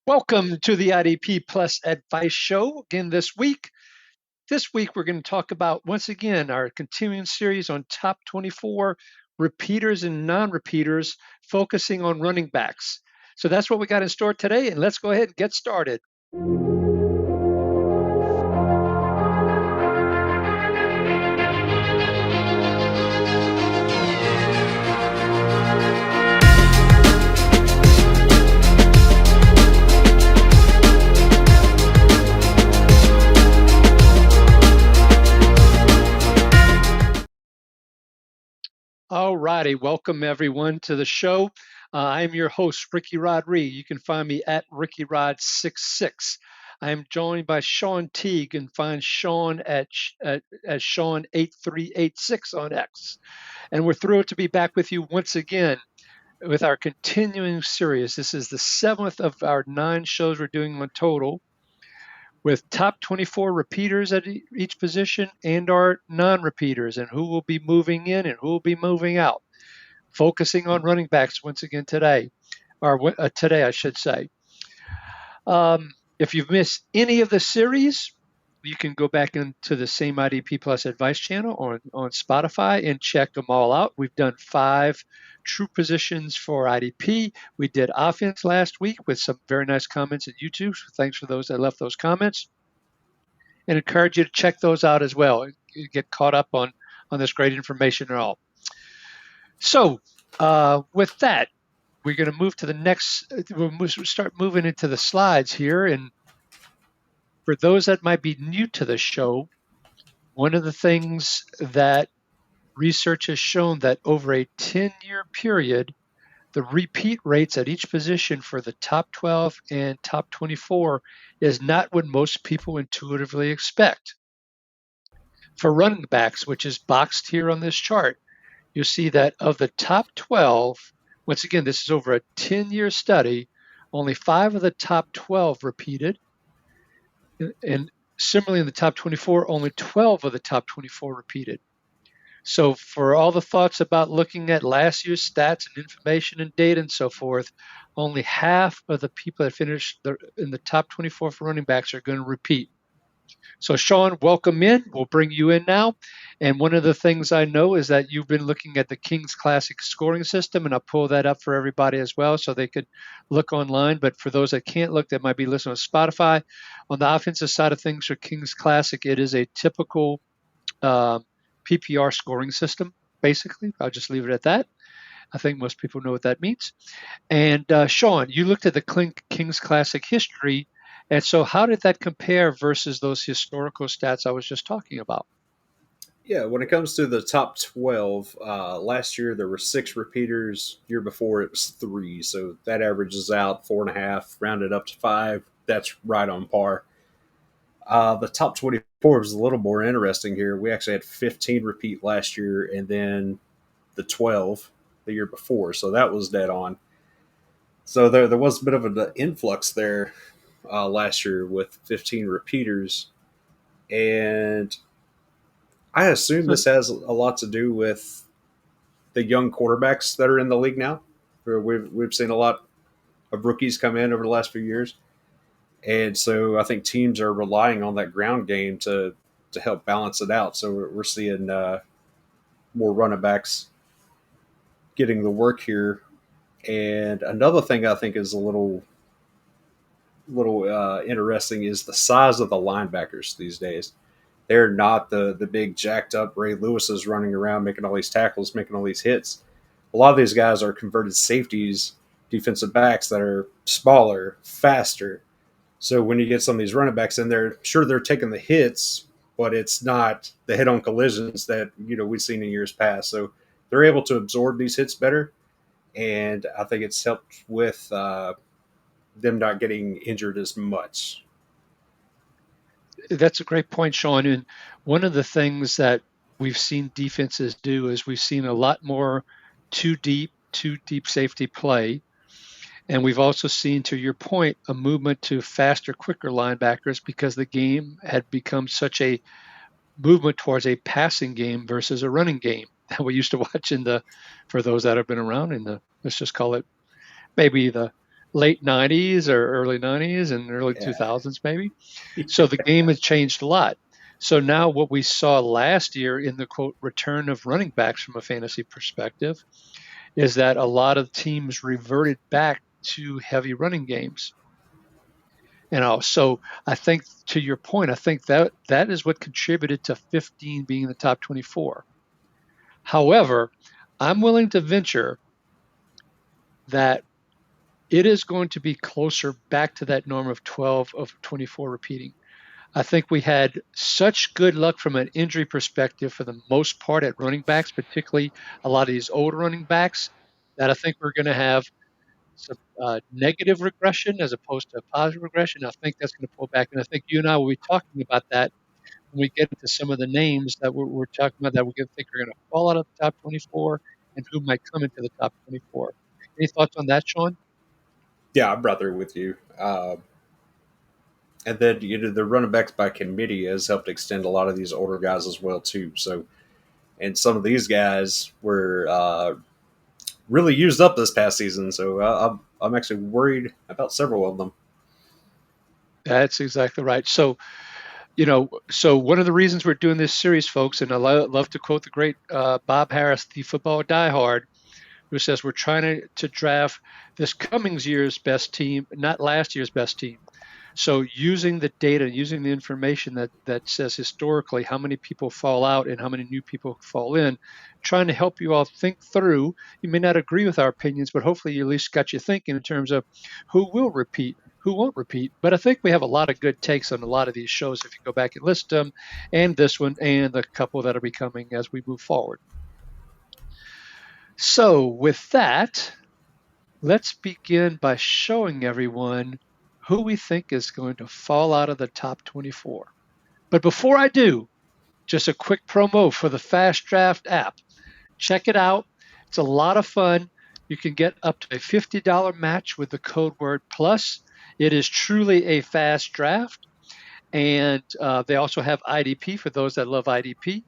Welcome to the IDP Plus Advice Show again this week. This week, we're going to talk about, once again, our continuing series on top 24 repeaters and non-repeaters, focusing on running backs. So that's what we got in store today, and let's go ahead and get started. All righty, welcome everyone to the show. I'm your host, Ricky Rod Reed. You can find me at RickyRod66. I am joined by Sean T. You can find Sean at Sean8386 on X. And we're thrilled to be back with you once again with our continuing series. This is the 7th of our 9 shows we're doing on total, with top 24 repeaters at each position and our non-repeaters, and who will be moving in and who will be moving out. Focusing on running backs once again today, I should say. If you've missed any of the series, you can go back into the same IDP Plus Advice channel on Spotify and check them all out. We've done 5 true positions for IDP. We did offense last week with some very nice comments at YouTube. So thanks for those that left those comments. And encourage you to check those out as well. You get caught up on this great information and all. So with that, we're going to move to the next. We'll start moving into the slides here. And for those that might be new to the show, one of the things that research has shown that over a 10-year period, the repeat rates at each position for the top 12 and top 24 is not what most people intuitively expect. For running backs, which is boxed here on this chart, you'll see that of the top 12, once again, this is over a 10-year study, only 5 of the top 12 repeated. And similarly, in the top 24, only 12 of the top 24 repeated. So for all the thoughts about looking at last year's stats and information and data and so forth, only half of the people that finished in the top 24 for running backs are going to repeat. So Sean, welcome in. We'll bring you in now. And one of the things I know is that you've been looking at the Kings Classic scoring system, and I'll pull that up for everybody as well so they could look online. But for those that can't look, that might be listening on Spotify. On the offensive side of things for Kings Classic, it is a typical PPR scoring system, basically. I'll just leave it at that. I think most people know what that means. And Sean, you looked at the Kings Classic history. And so how did that compare versus those historical stats I was just talking about? Yeah, when it comes to the top 12, last year there were 6 repeaters. Year before it was 3. So that averages out 4.5, rounded up to 5. That's right on par. The top 24 was a little more interesting here. We actually had 15 repeat last year and then the 12 the year before. So that was dead on. So there was a bit of an influx there last year with 15 repeaters. And I assume this has a lot to do with the young quarterbacks that are in the league now. We've seen a lot of rookies come in over the last few years. And so I think teams are relying on that ground game to help balance it out. So we're seeing more running backs getting the work here. And another thing I think is a little interesting is the size of the linebackers these days. They're not the big jacked up Ray Lewis's running around making all these tackles, making all these hits. A lot of these guys are converted safeties, defensive backs that are smaller, faster. So when you get some of these running backs in there, sure, they're taking the hits, but it's not the head-on collisions that we've seen in years past. So they're able to absorb these hits better, and I think it's helped with them not getting injured as much. That's a great point, Sean. And one of the things that we've seen defenses do is we've seen a lot more too deep safety play. And we've also seen, to your point, a movement to faster, quicker linebackers because the game had become such a movement towards a passing game versus a running game that we used to watch for those that have been around let's just call it maybe the late 90s or early 90s and early Yeah. 2000s, maybe. So the game has changed a lot. So now what we saw last year in the quote return of running backs from a fantasy perspective is that a lot of teams reverted back to heavy running games. So I think to your point, I think that is what contributed to 15 being the top 24. However, I'm willing to venture that it is going to be closer back to that norm of 12 of 24 repeating. I think we had such good luck from an injury perspective for the most part at running backs, particularly a lot of these older running backs, that I think we're going to have some negative regression as opposed to positive regression. I think that's going to pull back. And I think you and I will be talking about that when we get into some of the names that we're talking about that we think are going to fall out of the top 24 and who might come into the top 24. Any thoughts on that, Sean? Yeah, I'm right there with you. And then the running backs by committee has helped extend a lot of these older guys as well too. So, and some of these guys were really used up this past season. So I'm actually worried about several of them. That's exactly right. So, so one of the reasons we're doing this series, folks, and I love to quote the great Bob Harris, the football diehard, who says we're trying to draft this coming year's best team, not last year's best team. So using the data, using the information that says historically how many people fall out and how many new people fall in, trying to help you all think through. You may not agree with our opinions, but hopefully you at least got you thinking in terms of who will repeat, who won't repeat. But I think we have a lot of good takes on a lot of these shows if you go back and list them, and this one and the couple that are becoming as we move forward. So with that, let's begin by showing everyone who we think is going to fall out of the top 24. But before I do, just a quick promo for the Fast Draft app. Check it out. It's a lot of fun. You can get up to a $50 match with the code word plus. It is truly a fast draft. And they also have IDP for those that love IDP.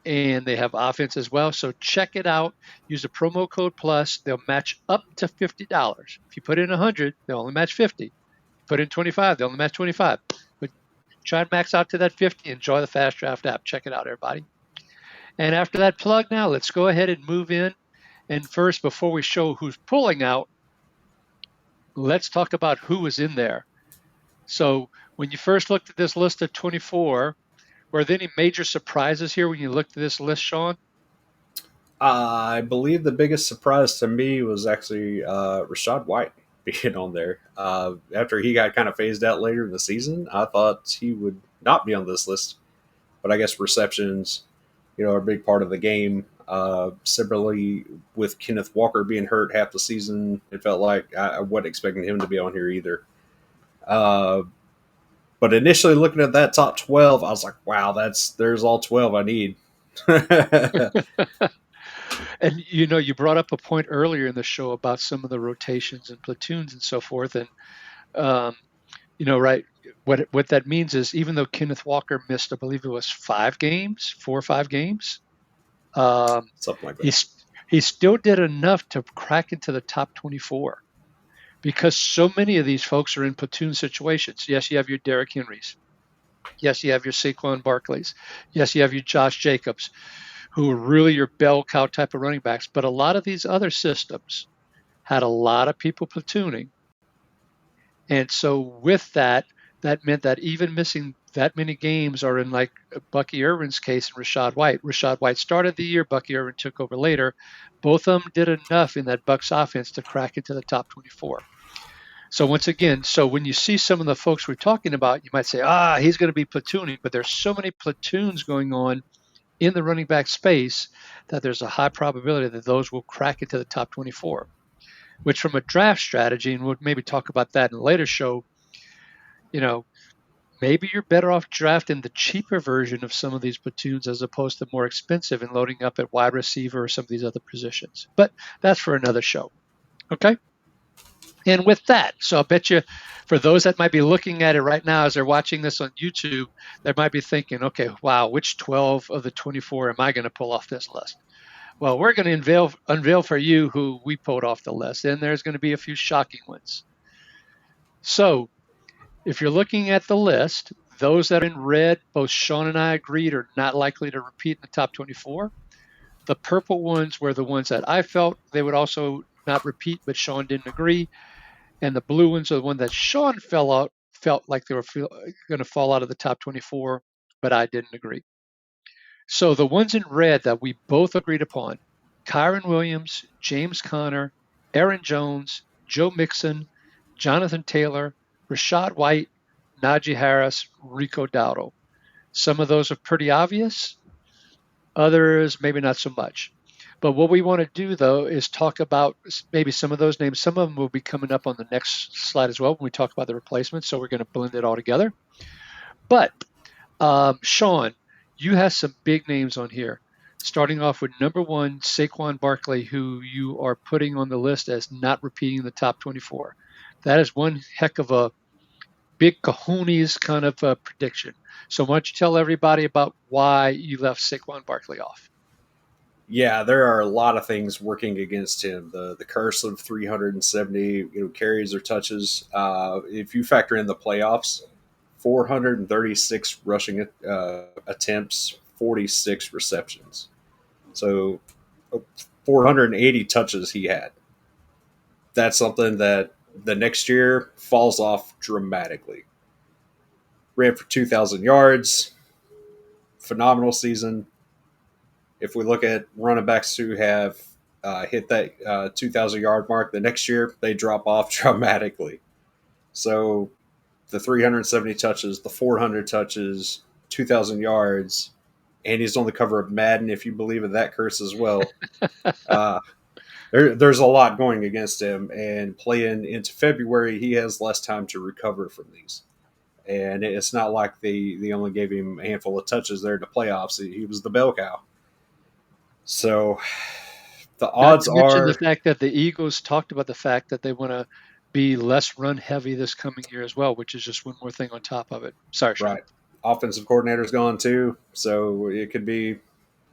And they have offense as well. So check it out. Use the promo code plus. They'll match up to $50. If you put in 100, they'll only match 50. Put in 25, they only match 25. But try and max out to that 50. Enjoy the Fast Draft app. Check it out, everybody. And after that plug now, let's go ahead and move in. And first, before we show who's pulling out, let's talk about who was in there. So when you first looked at this list of 24, were there any major surprises here when you looked at this list, Sean? I believe the biggest surprise to me was actually Rachaad White being on there. After he got kind of phased out later in the season, I thought he would not be on this list. But I guess receptions, are a big part of the game. Similarly, with Kenneth Walker being hurt half the season, it felt like I wasn't expecting him to be on here either. But initially looking at that top 12, I was like, wow, there's all 12 I need. And you brought up a point earlier in the show about some of the rotations and platoons and so forth. And right, what that means is even though Kenneth Walker missed, I believe it was 4 or 5 games, Something like that. He still did enough to crack into the top 24 because so many of these folks are in platoon situations. Yes, you have your Derrick Henrys. Yes, you have your Saquon Barkleys. Yes, you have your Josh Jacobs, who are really your bell cow type of running backs. But a lot of these other systems had a lot of people platooning. And so with that meant that even missing that many games are in like Bucky Irvin's case and Rachaad White. Rachaad White started the year, Bucky Irvin took over later. Both of them did enough in that Bucs offense to crack into the top 24. So once again, when you see some of the folks we're talking about, you might say, he's going to be platooning, but there's so many platoons going on in the running back space that there's a high probability that those will crack into the top 24, which from a draft strategy, and we'll maybe talk about that in a later show, maybe you're better off drafting the cheaper version of some of these platoons as opposed to more expensive and loading up at wide receiver or some of these other positions. But that's for another show. Okay? And with that, so I'll bet you for those that might be looking at it right now as they're watching this on YouTube, they might be thinking, okay, wow, which 12 of the 24 am I going to pull off this list? Well, we're going to unveil for you who we pulled off the list, and there's going to be a few shocking ones. So if you're looking at the list, those that are in red, both Sean and I agreed are not likely to repeat in the top 24. The purple ones were the ones that I felt they would also not repeat, but Sean didn't agree. And the blue ones are the ones that Sean felt like they were going to fall out of the top 24, but I didn't agree. So the ones in red that we both agreed upon: Kyren Williams, James Conner, Aaron Jones, Joe Mixon, Jonathan Taylor, Rashad White, Najee Harris, Rico Dowdle. Some of those are pretty obvious, others maybe not so much. But what we want to do, though, is talk about maybe some of those names. Some of them will be coming up on the next slide as well when we talk about the replacements. So we're going to blend it all together. But Sean, you have some big names on here. Starting off with number one, Saquon Barkley, who you are putting on the list as not repeating the top 24. That is one heck of a big cojones kind of prediction. So why don't you tell everybody about why you left Saquon Barkley off? Yeah, there are a lot of things working against him. The curse of 370 carries or touches. If you factor in the playoffs, 436 rushing attempts, 46 receptions. So 480 touches he had. That's something that the next year falls off dramatically. Ran for 2,000 yards, phenomenal season. If we look at running backs who have hit that 2,000-yard mark, the next year they drop off dramatically. So the 370 touches, the 400 touches, 2,000 yards, and he's on the cover of Madden, if you believe in that curse as well. Uh, there's a lot going against him, and playing into February, he has less time to recover from these. And it's not like they only gave him a handful of touches there in the playoffs. He was the bell cow. So the Not odds to mention the are fact that the Eagles talked about the fact that they want to be less run heavy this coming year as well, which is just one more thing on top of it. Sorry, Sean. right. Offensive coordinator's gone too, so it could be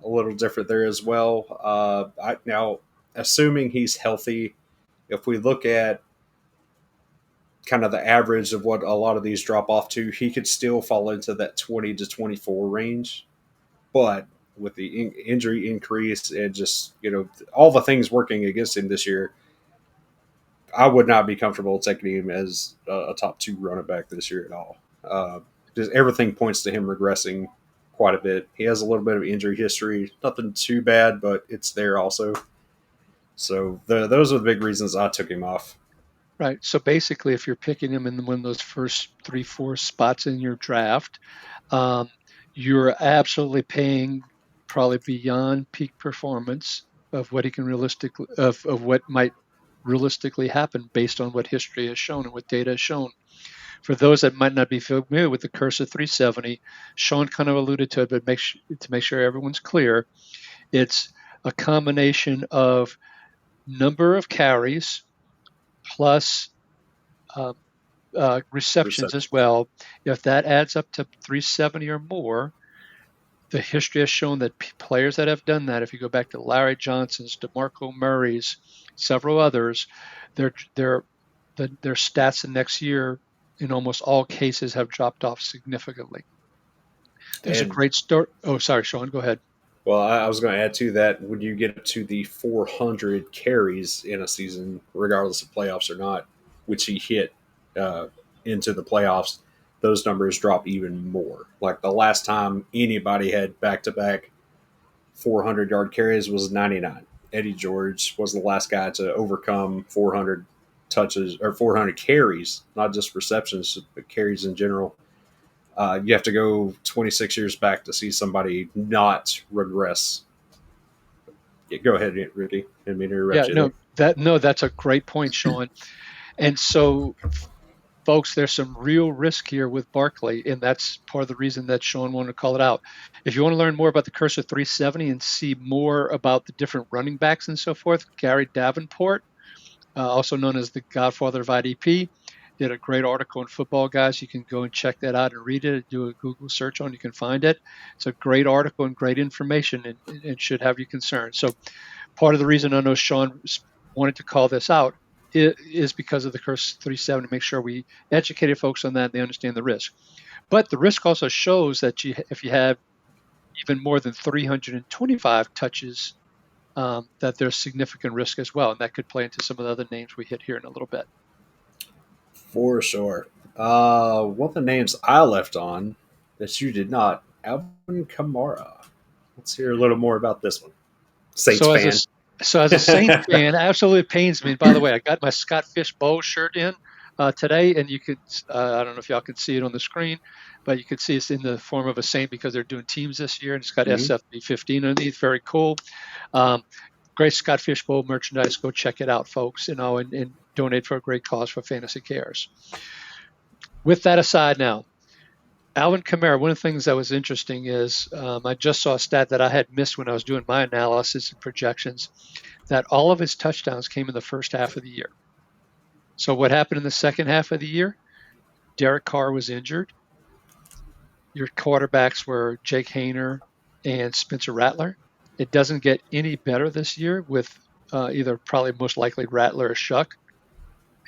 a little different there as well. Now, assuming he's healthy, if we look at kind of the average of what a lot of these drop off to, he could still fall into that 20 to 24 range. But with the injury increase and just, all the things working against him this year, I would not be comfortable taking him as a top two running back this year at all. Just everything points to him regressing quite a bit. He has a little bit of injury history, nothing too bad, but it's there also. So those are the big reasons I took him off. Right. So basically, if you're picking him in one of those first 3, 4 spots in your draft, um, you're absolutely paying probably beyond peak performance of what he can realistically of what might realistically happen based on what history has shown and what data has shown. For those that might not be familiar with the curse of 370, Sean kind of alluded to it, but to make sure everyone's clear, it's a combination of number of carries plus uh, receptions as Receptions. well. If that adds up to 370 or more, the history has shown that players that have done that, if you go back to Larry Johnson's, DeMarco Murray's, several others, their their their stats the next year in almost all cases have dropped off significantly. There's a And great story. Oh, sorry, Sean, go ahead. well, I was going to add to that, when you get to the 400 carries in a season, regardless of playoffs or not, which he hit uh, into the playoffs, those numbers drop even more. Like the last time anybody had back to back 400-yard carries was 99. Eddie George was the last guy to overcome 400 touches or 400 carries, not just receptions, but carries in general. You have to go 26 years back to see somebody not regress. Yeah, go ahead, Ricky. I didn't mean to Yeah, interrupt you no, there. that's a great point, Sean. And so, folks, there's some real risk here with Barkley, and that's part of the reason that Sean wanted to call it out. If you want to learn more about the curse of 370 and see more about the different running backs and so forth, Gary Davenport, also known as the Godfather of IDP, did a great article in Football Guys. You can go and check that out and read it. Do a Google search on, you can find it. It's a great article and great information, and should have you concerned. So, part of the reason I know Sean wanted to call this out is because of the curse 37 to make sure we educated folks on that and they understand the risk. But the risk also shows that if you have even more than 325 touches, that there's significant risk as well, and that could play into some of the other names we hit here in a little bit. For sure. One of the names I left on that you did not, Alvin Kamara. Let's hear a little more about this one. Saints So as fan. a so as a Saints fan, it absolutely pains me. And by the way, I got my Scott Fish Bowl shirt in today, and you could I don't know if y'all can see it on the screen, but you could see it's in the form of a Saint because they're doing teams this year, and it's got Mhm. SFB15 underneath. Very cool. Um, Great Scott Fish Bowl merchandise. Go check it out, folks. And donate for a great cause for Fantasy Cares. With that aside, now Alvin Kamara, one of the things that was interesting is I just saw a stat that I had missed when I was doing my analysis and projections that all of his touchdowns came in the first half of the year. So what happened in the second half of the year? Derek Carr was injured. Your quarterbacks were Jake Hayner and Spencer Rattler. It doesn't get any better this year with either probably most likely Rattler or Shuck.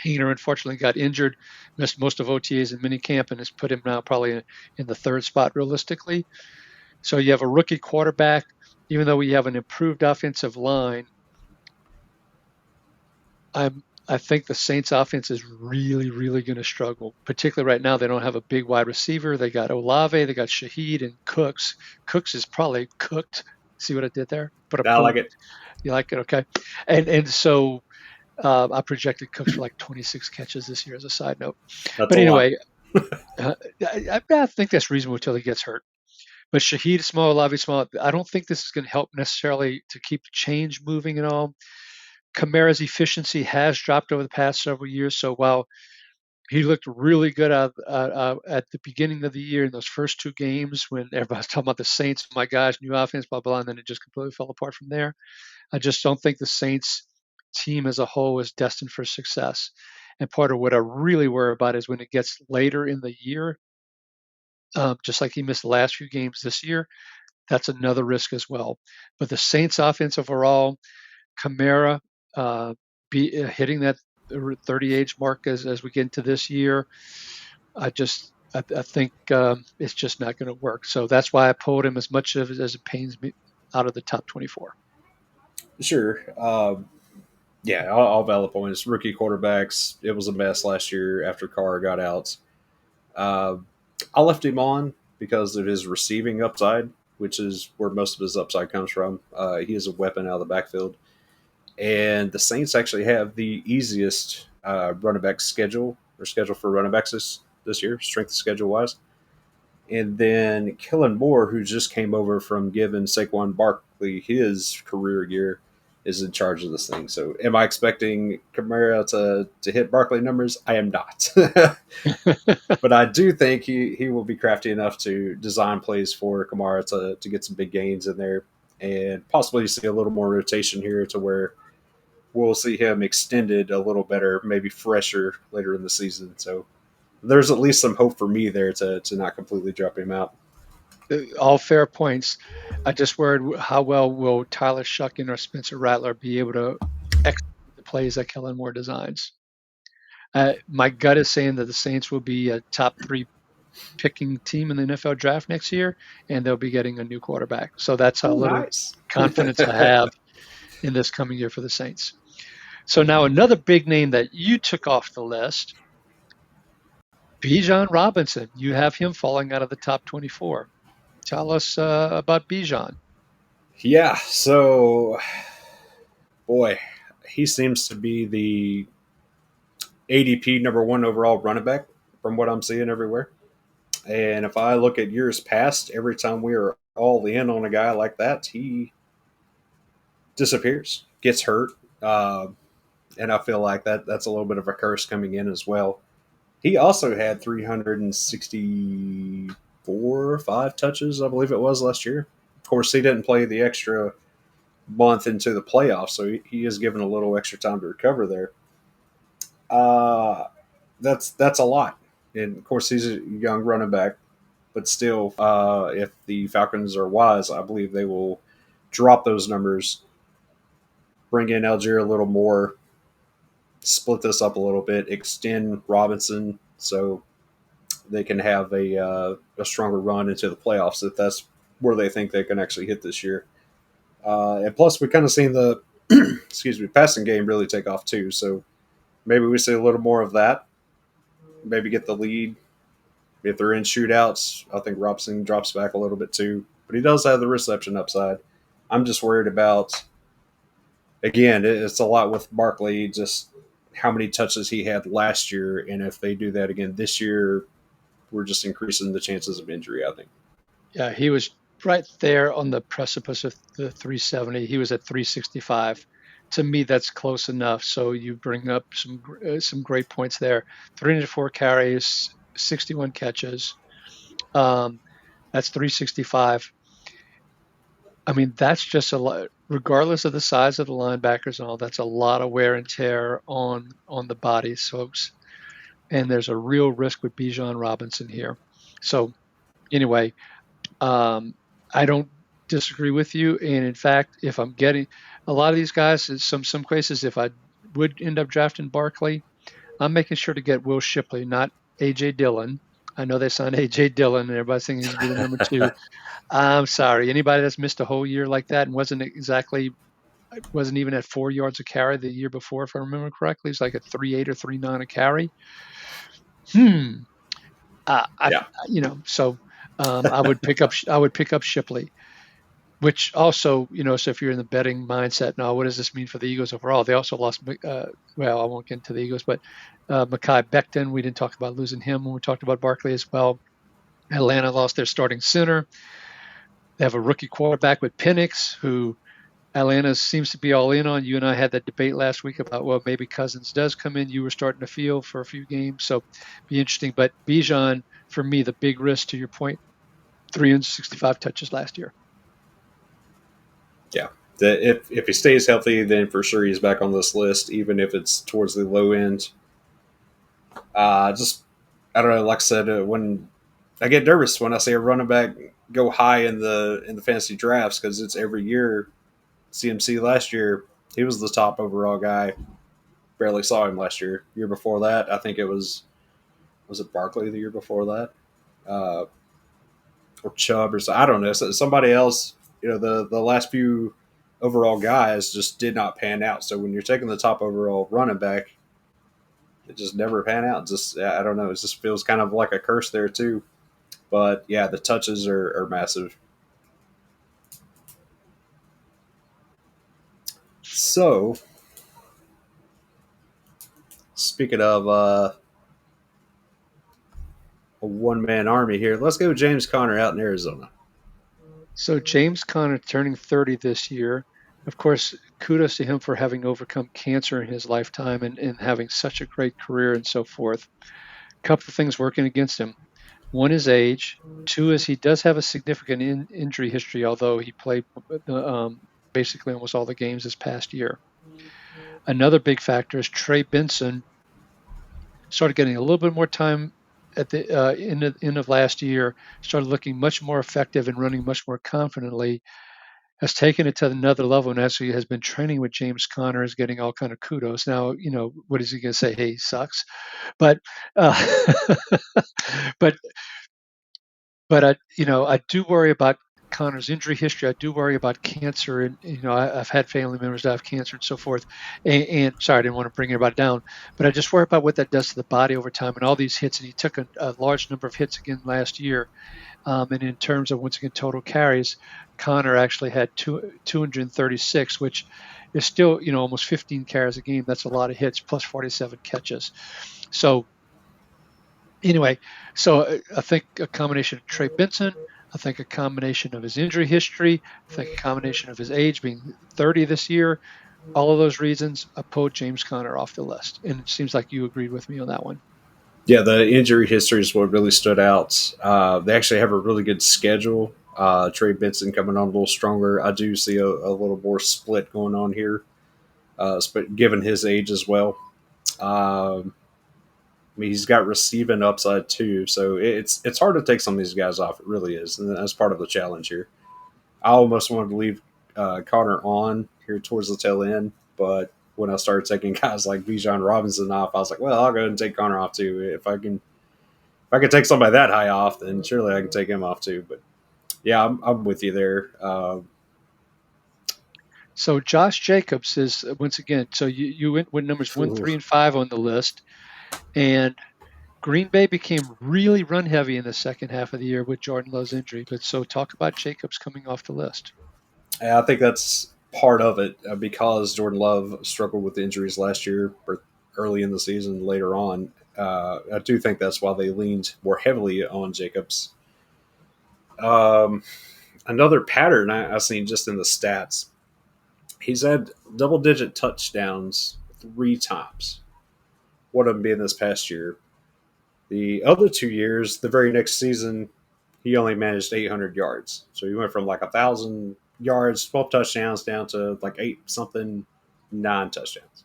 Hayner unfortunately got injured, missed most of OTAs and minicamp, and has put him now probably in the third spot realistically. So you have a rookie quarterback, even though we have an improved offensive line. I think the Saints offense is really, really going to struggle. Particularly right now, they don't have a big wide receiver. They got Olave, they got Shaheed and Cooks. Cooks is probably cooked. See what I did there? Put a I like boom. it. You like it? Okay. And so I projected Cooks for like 26 catches this year as a side note. That's But a lot. anyway, I think that's reasonable until he gets hurt. But Shaheed is small, Olave is small. I don't think this is going to help necessarily to keep the change moving at all. Kamara's efficiency has dropped over the past several years. So while he looked really good at the beginning of the year in those first two games when everybody's talking about the Saints, my gosh, new offense, blah, blah, and then it just completely fell apart from there. I just don't think the Saints team as a whole is destined for success. And part of what I really worry about is when it gets later in the year, just like he missed the last few games this year, that's another risk as well. But the Saints offense overall, Kamara hitting that 30 age mark as we get into this year, I think it's just not going to work. So that's why I pulled him as much as it pains me out of the top 24. Sure. Yeah, all valid points. Rookie quarterbacks, it was a mess last year after Carr got out. Uh, I left him on because of his receiving upside, which is where most of his upside comes from. He is a weapon out of the backfield. And the Saints actually have the easiest running back schedule or schedule for running backs this year, strength schedule wise. And then Kellen Moore, who just came over from giving Saquon Barkley his career year, is in charge of this thing. So, am I expecting Kamara to hit Barkley numbers? I am not. But I do think he will be crafty enough to design plays for Kamara to get some big gains in there and possibly see a little more rotation here to where we'll see him extended a little better, maybe fresher later in the season. So there's at least some hope for me there to not completely drop him out. All fair points. I just worried how well will Tyler Shuckin or Spencer Rattler be able to execute the plays that Kellen Moore designs. My gut is saying that the Saints will be a top three picking team in the NFL draft next year, and they'll be getting a new quarterback. So that's how Oh, little nice. confidence I have in this coming year for the Saints. So now another big name that you took off the list, Bijan Robinson. You have him falling out of the top 24. Tell us about Bijan. Yeah, so boy, he seems to be the ADP number one overall running back from what I'm seeing everywhere. And if I look at years past, every time we are all in on a guy like that, he disappears, gets hurt, and I feel like that's a little bit of a curse coming in as well. He also had 364 or 5 touches, I believe it was last year. Of course, he didn't play the extra month into the playoffs, so he is given a little extra time to recover there. Uh, that's a lot. And of course, he's a young running back, but still, if the Falcons are wise, I believe they will drop those numbers, bring in Algier a little more, split this up a little bit, extend Robinson so they can have a stronger run into the playoffs if that's where they think they can actually hit this year. And plus, we kind of seen the excuse me passing game really take off too. So maybe we see a little more of that. Maybe get the lead. If they're in shootouts, I think Robinson drops back a little bit too. But he does have the reception upside. I'm just worried about, again, it's a lot with Barkley, just how many touches he had last year. And if they do that again this year, we're just increasing the chances of injury, I think. Yeah, he was right there on the precipice of the 370. He was at 365. To me, that's close enough. So you bring up some great points there. 304 carries, 61 catches. Um, that's 365. I mean, that's just a lot. Regardless of the size of the linebackers and all, that's a lot of wear and tear on the bodies, folks. And there's a real risk with Bijan Robinson here. So anyway, I don't disagree with you. And in fact, if I'm getting a lot of these guys, in some cases, if I would end up drafting Barkley, I'm making sure to get Will Shipley, not AJ Dillon. I know they signed AJ Dillon, and everybody's thinking he's going to be the number two. I'm sorry. Anybody that's missed a whole year like that and wasn't even at 4 yards a carry the year before, if I remember correctly, he's like at 3.8 or 3.9 a carry. Yeah. So I would pick up Shipley, which also, so if you're in the betting mindset now, what does this mean for the Eagles overall? They also lost, well, I won't get into the Eagles, but Mekhi Becton, we didn't talk about losing him when we talked about Barkley as well. Atlanta lost their starting center. They have a rookie quarterback with Penix, who Atlanta seems to be all in on. You and I had that debate last week about, well, maybe Cousins does come in. You were starting to feel for a few games, so be interesting. But Bijan, for me, the big risk, to your point, 365 touches last year. Yeah. If he stays healthy, then for sure he's back on this list, even if it's towards the low end. Just I don't know. Like I said, when I get nervous when I see a running back go high in the fantasy drafts because it's every year. CMC last year, he was the top overall guy. Barely saw him last year. Year before that, I think it was it Barkley the year before that, or Chubb or so. I don't know. Somebody else. The last few overall guys just did not pan out. So when you're taking the top overall running back, it just never pan out. Just I don't know. It just feels kind of like a curse there too. But yeah, the touches are massive. So speaking of a one man army here, let's go James Conner out in Arizona. So James Conner turning 30 this year. Of course, kudos to him for having overcome cancer in his lifetime and having such a great career and so forth. A couple of things working against him. One is age. Two is he does have a significant injury history, although he played basically almost all the games this past year. Another big factor is Trey Benson started getting a little bit more time at the end of last year, started looking much more effective and running much more confidently, has taken it to another level and actually has been training with James Conner, is getting all kind of kudos. Now, what is he going to say? Hey, he sucks. But, but But I do worry about Connor's injury history. I do worry about cancer, and I've had family members that have cancer and so forth. And sorry, I didn't want to bring everybody down, but I just worry about what that does to the body over time and all these hits. And he took a large number of hits again last year. And in terms of once again total carries, Connor actually had 236, which is still almost 15 carries a game. That's a lot of hits plus 47 catches. So anyway, so I think a combination of Trey Benson, I think a combination of his injury history, I think a combination of his age being 30 this year, all of those reasons, I pulled James Conner off the list. And it seems like you agreed with me on that one. Yeah, the injury history is what really stood out. They actually have a really good schedule. Trey Benson coming on a little stronger. I do see a little more split going on here, given his age as well. I mean, he's got receiving upside too, so it's hard to take some of these guys off. It really is, and that's part of the challenge here. I almost wanted to leave Connor on here towards the tail end, but when I started taking guys like Bijan Robinson off, I was like, well, I'll go ahead and take Connor off too. If I can take somebody that high off, then surely I can take him off too. But yeah, I'm with you there. So Josh Jacobs is once again. So you went with numbers 1, 3, and 5 on the list, and Green Bay became really run heavy in the second half of the year with Jordan Love's injury. But so talk about Jacobs coming off the list. And I think that's part of it because Jordan Love struggled with injuries last year, or early in the season, later on. I do think that's why they leaned more heavily on Jacobs. Um, Another pattern I've seen just in the stats, he's had double-digit touchdowns 3 times. One of them being this past year. The other 2 years, the very next season, he only managed 800 yards. So he went from like 1,000 yards, 12 touchdowns, down to like 8 something, 9 touchdowns.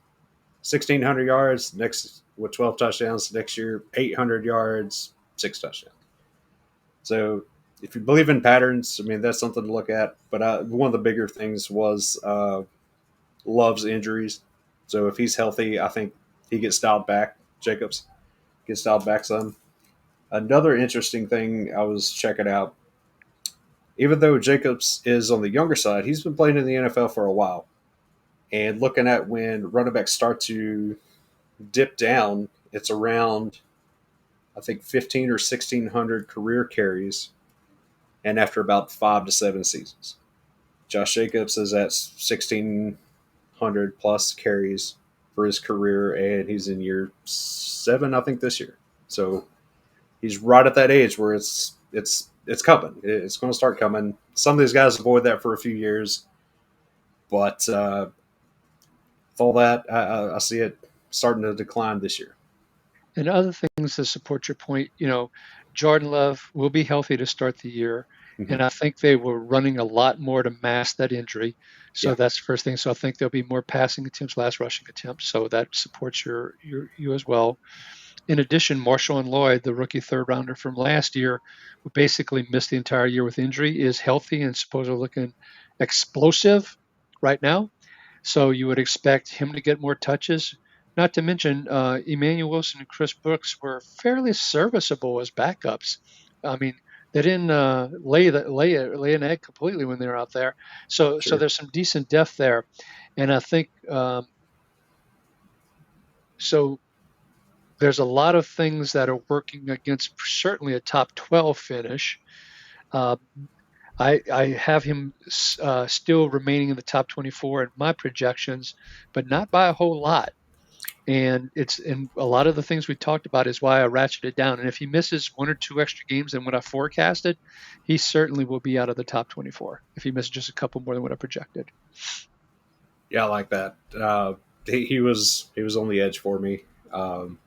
1,600 yards next with 12 touchdowns next year, 800 yards, 6 touchdowns. So if you believe in patterns, I mean, that's something to look at. But one of the bigger things was Love's injuries. So if he's healthy, I think he gets dialed back. Jacobs gets dialed back some. Another interesting thing I was checking out, even though Jacobs is on the younger side, he's been playing in the NFL for a while. And looking at when running backs start to dip down, it's around, I think, 15 or 1,600 career carries, and after about 5 to 7 seasons. Josh Jacobs is at 1,600 plus carries for his career, and he's in year 7, I think, this year. So he's right at that age where it's coming. It's going to start coming. Some of these guys avoid that for a few years, but with all that, I see it starting to decline this year. And other things to support your point, Jordan Love will be healthy to start the year. Mm-hmm. And I think they were running a lot more to mask that injury. So Yeah, that's the first thing. So I think there'll be more passing attempts, less rushing attempts. So that supports you as well. In addition, Marshawn Lloyd, the rookie third rounder from last year, who basically missed the entire year with injury, is healthy and supposedly looking explosive right now. So you would expect him to get more touches. Not to mention, Emmanuel Wilson and Chris Brooks were fairly serviceable as backups. I mean, they didn't lay an egg completely when they were out there. So sure. there's some decent depth there, and I think so. There's a lot of things that are working against certainly a top 12 finish. Uh, I have him still remaining in the top 24 in my projections, but not by a whole lot. And a lot of the things we talked about is why I ratcheted it down. And if he misses 1 or 2 extra games than what I forecasted, he certainly will be out of the top 24 if he misses just a couple more than what I projected. Yeah, I like that. He was on the edge for me. Um,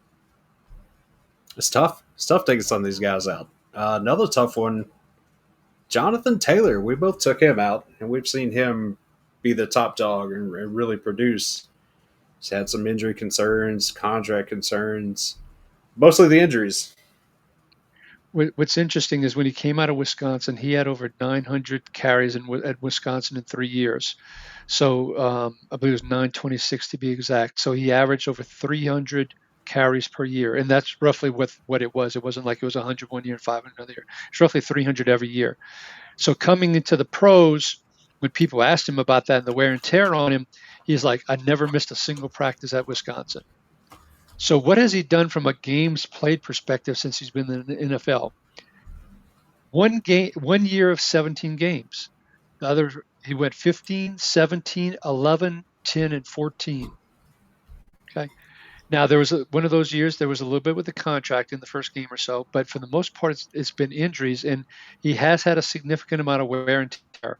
it's tough. It's tough taking some of these guys out. Another tough one, Jonathan Taylor. We both took him out, and we've seen him be the top dog and really produce. He's had some injury concerns, contract concerns, mostly the injuries. What's interesting is when he came out of Wisconsin, he had over 900 carries at Wisconsin in 3 years. So I believe it was 926 to be exact. So he averaged over 300 carries per year, and that's roughly what it was. It wasn't like it was 100 1 year and 500 another year. It's roughly 300 every year. So coming into the pros, when people asked him about that and the wear and tear on him, he's like, I never missed a single practice at Wisconsin. So what has he done from a games played perspective since he's been in the NFL? 1 year of 17 games. The other, he went 15, 17, 11, 10, and 14. Okay. Now there was one of those years there was a little bit with the contract in the first game or so, but for the most part it's been injuries, and he has had a significant amount of wear and tear.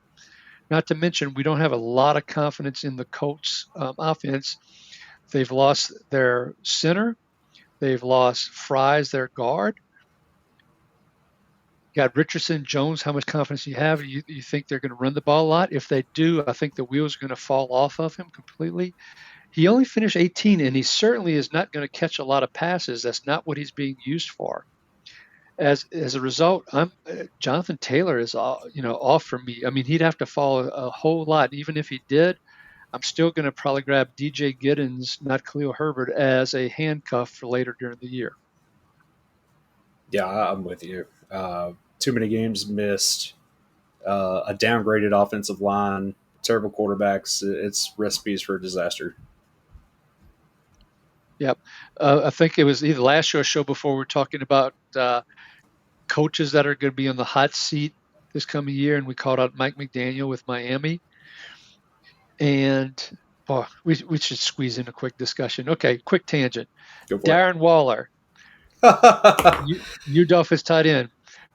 Not to mention we don't have a lot of confidence in the Colts offense. They've lost their center. They've lost Fries, their guard. You got Richardson, Jones. How much confidence do you have? You think they're going to run the ball a lot? If they do, I think the wheels are going to fall off of him completely. He only finished 18, and he certainly is not going to catch a lot of passes. That's not what he's being used for. As a result, Jonathan Taylor is off for me. I mean, he'd have to fall a whole lot. Even if he did, I'm still going to probably grab DJ Giddens, not Khalil Herbert, as a handcuff for later during the year. Yeah, I'm with you. Too many games missed, a downgraded offensive line, terrible quarterbacks. It's recipes for disaster. Yep. I think it was either last show or show before we were talking about coaches that are going to be on the hot seat this coming year, and we called out Mike McDaniel with Miami. And we should squeeze in a quick discussion. Okay, quick tangent. Go for Darren Waller, it. UDOF tight end.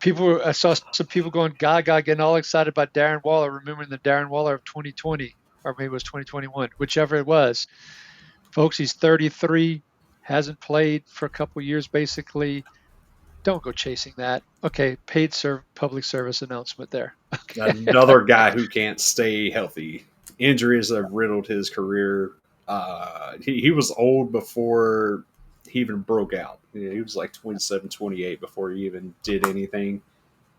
I saw some people going gaga, getting all excited about Darren Waller, remembering the Darren Waller of 2020, or maybe it was 2021, whichever it was. Folks, he's 33, hasn't played for a couple years, basically. Don't go chasing that. Okay, public service announcement there. Okay. Another guy who can't stay healthy. Injuries have riddled his career. He was old before he even broke out. He was like 27, 28 before he even did anything.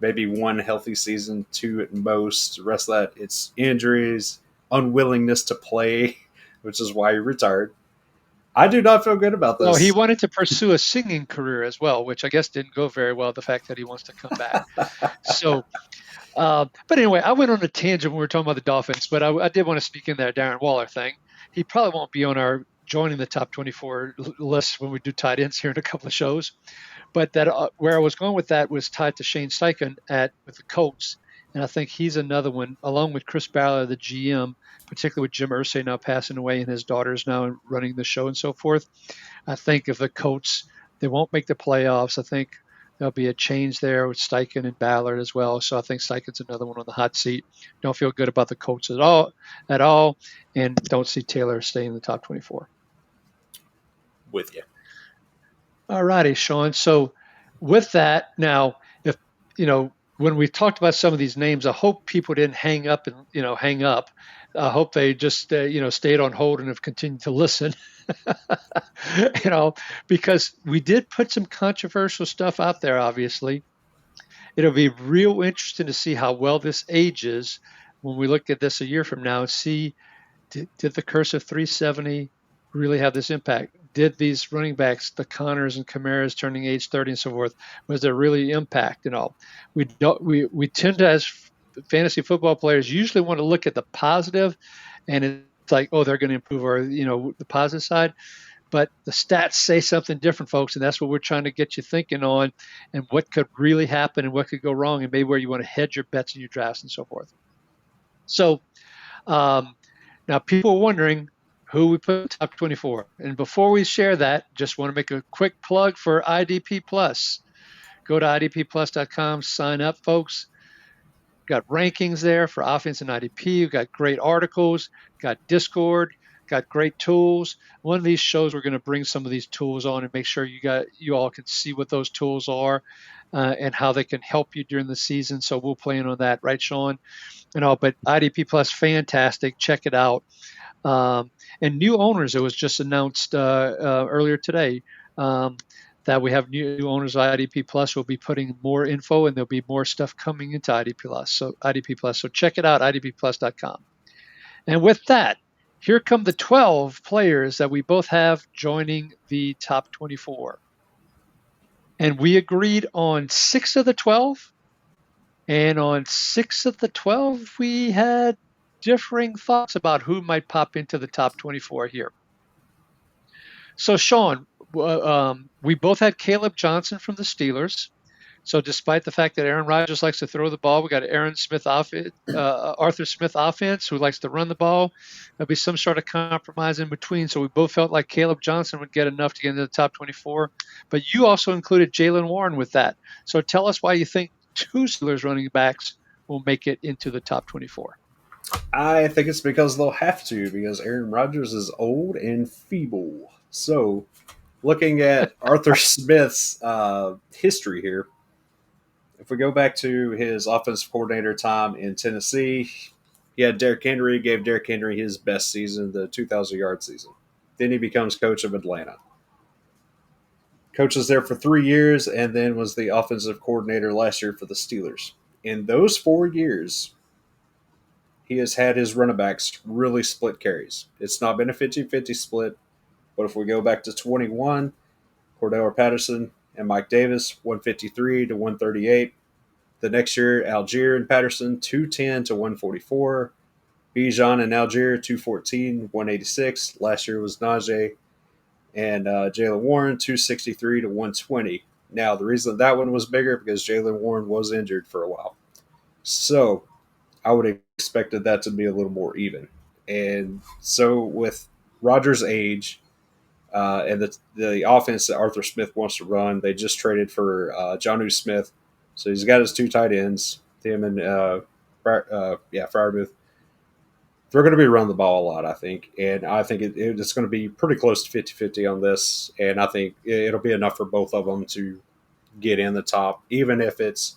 Maybe one healthy season, two at most. The rest of that, it's injuries, unwillingness to play, which is why he retired. I do not feel good about Well, he this. wanted to pursue a singing career as well, which I guess didn't go very well. The fact that he wants to come back. So, but anyway, I went on a tangent when we were talking about the Dolphins, but I did want to speak in there, Darren Waller thing. He probably won't be on our joining the top 24 list when we do tight ends here in a couple of shows. But that where I was going with that was tied to Shane Steichen with the Colts, and I think he's another one, along with Chris Ballard, the GM, particularly with Jim Irsay now passing away and his daughters now running the show and so forth. I think if the Colts, they won't make the playoffs. I think there'll be a change there with Steichen and Ballard as well. So I think Steichen's another one on the hot seat. Don't feel good about the Colts at all, and don't see Taylor staying in the top 24. With you. All righty, Sean. So with that, now, if when we talked about some of these names, I hope people didn't hang up. I hope they just stayed on hold and have continued to listen. Because we did put some controversial stuff out there. Obviously, it'll be real interesting to see how well this ages when we look at this a year from now and see did the curse of 370 really have this impact? Did these running backs, the Connors and Camaras turning age 30 and so forth, was there really impact? We tend to, as fantasy football players, usually want to look at the positive, and it's like, oh, they're going to improve, or the positive side. But the stats say something different, folks, and that's what we're trying to get you thinking on, and what could really happen and what could go wrong, and maybe where you want to hedge your bets in your drafts and so forth. So now people are wondering who we put in top 24. And before we share that, just want to make a quick plug for IDP Plus. Go to idpplus.com, sign up, folks. Got rankings there for offense and IDP. We've got great articles, got Discord, got great tools. One of these shows, we're going to bring some of these tools on and make sure you all can see what those tools are and how they can help you during the season. So we'll plan on that, right, Sean? But IDP Plus, fantastic. Check it out. And new owners, it was just announced earlier today that we have new owners of IDP Plus. We'll be putting more info, and there'll be more stuff coming into IDP Plus. So check it out, idpplus.com. And with that, here come the 12 players that we both have joining the top 24. And we agreed on 6 of the 12. And on 6 of the 12, we had differing thoughts about who might pop into the top 24 here. So, Sean, we both had Caleb Johnson from the Steelers. So, despite the fact that Aaron Rodgers likes to throw the ball, we got Arthur Smith offense who likes to run the ball. There'll be some sort of compromise in between. So, we both felt like Caleb Johnson would get enough to get into the top 24. But you also included Jaylen Warren with that. So, tell us why you think 2 Steelers running backs will make it into the top 24. I think it's because they'll have to, because Aaron Rodgers is old and feeble. So, looking at Arthur Smith's history here, if we go back to his offensive coordinator time in Tennessee, he had Derrick Henry, gave Derrick Henry his best season, the 2,000-yard season. Then he becomes coach of Atlanta. Coaches there for 3 years, and then was the offensive coordinator last year for the Steelers. In those 4 years, he has had his running backs really split carries. It's not been a 50-50 split, but if we go back to 21, Cordell Patterson and Mike Davis, 153 to 138. The next year, Algier and Patterson, 210 to 144. Bijan and Algier, 214, 186. Last year was Najee and Jalen Warren, 263 to 120. Now, the reason that one was bigger because Jalen Warren was injured for a while. So I would have expected that to be a little more even. And so with Rodgers' age and the offense that Arthur Smith wants to run, they just traded for Jonnu Smith. So he's got his two tight ends, him and Fryermuth. They're going to be running the ball a lot, I think. And I think it's going to be pretty close to 50-50 on this. And I think it'll be enough for both of them to get in the top, even if it's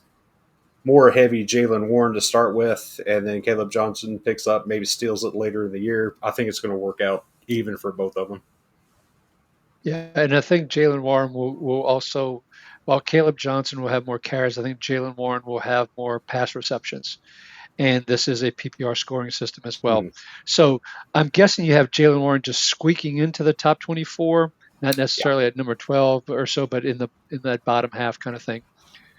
more heavy Jalen Warren to start with, and then Caleb Johnson picks up, maybe steals it later in the year. I think it's going to work out even for both of them. Yeah, and I think Jalen Warren will also, while Caleb Johnson will have more carries, I think Jalen Warren will have more pass receptions. And this is a PPR scoring system as well. Mm-hmm. So I'm guessing you have Jalen Warren just squeaking into the top 24, not Yeah. necessarily at number 12 or so, but in that bottom half kind of thing.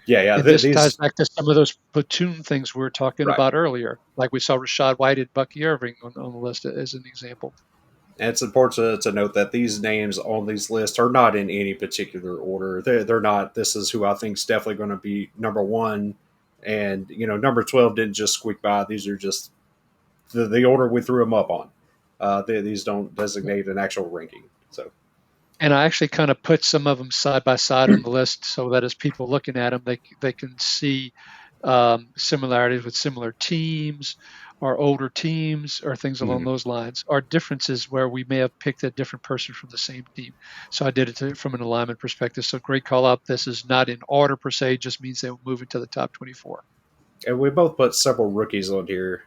Yeah. And this ties These back to some of those platoon things we were talking right. about earlier, like we saw Rashad White and Bucky Irving on the list as an example. And it's important to note that these names on these lists are not in any particular order. They're not. This is who I think is definitely going to be number one, and number 12 didn't just squeak by. These are just the order we threw them up on. These don't designate an actual ranking. So. And I actually kind of put some of them side by side on the list so that as people looking at them, they can see similarities with similar teams or older teams or things along those lines, or differences where we may have picked a different person from the same team. So I did it from an alignment perspective. So great call out. This is not in order per se, just means they will move into the top 24. And we both put several rookies on here.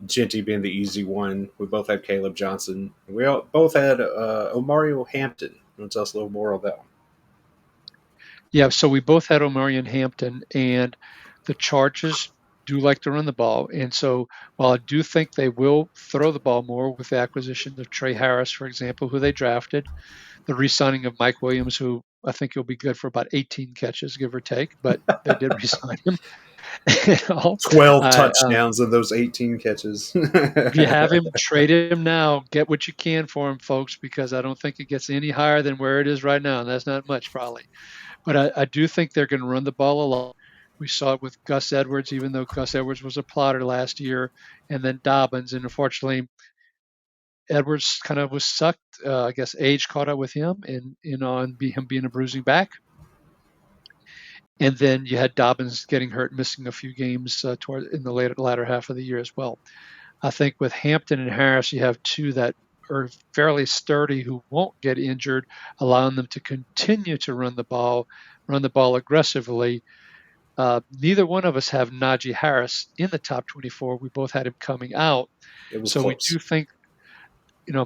Jeanty being the easy one. We both had Caleb Johnson. We both had Omario Hampton. Want to tell us a little more of that one? Yeah, so we both had Omarion Hampton, and the Chargers do like to run the ball. And so while I do think they will throw the ball more with the acquisition of Trey Harris, for example, who they drafted, the re-signing of Mike Williams, who I think he'll be good for about 18 catches, give or take, but they did re-sign him. 12 touchdowns in those 18 catches. If you have him, trade him now. Get what you can for him, folks, because I don't think it gets any higher than where it is right now. And that's not much, probably. But I do think they're going to run the ball a lot. We saw it with Gus Edwards, even though Gus Edwards was a plotter last year, and then Dobbins. And unfortunately, Edwards kind of was sucked. I guess age caught up with him, and him being a bruising back. And then you had Dobbins getting hurt, missing a few games in the latter half of the year as well. I think with Hampton and Harris, you have two that are fairly sturdy who won't get injured, allowing them to continue to run the ball aggressively. Neither one of us have Najee Harris in the top 24. We both had him coming out. It was so close. We do think,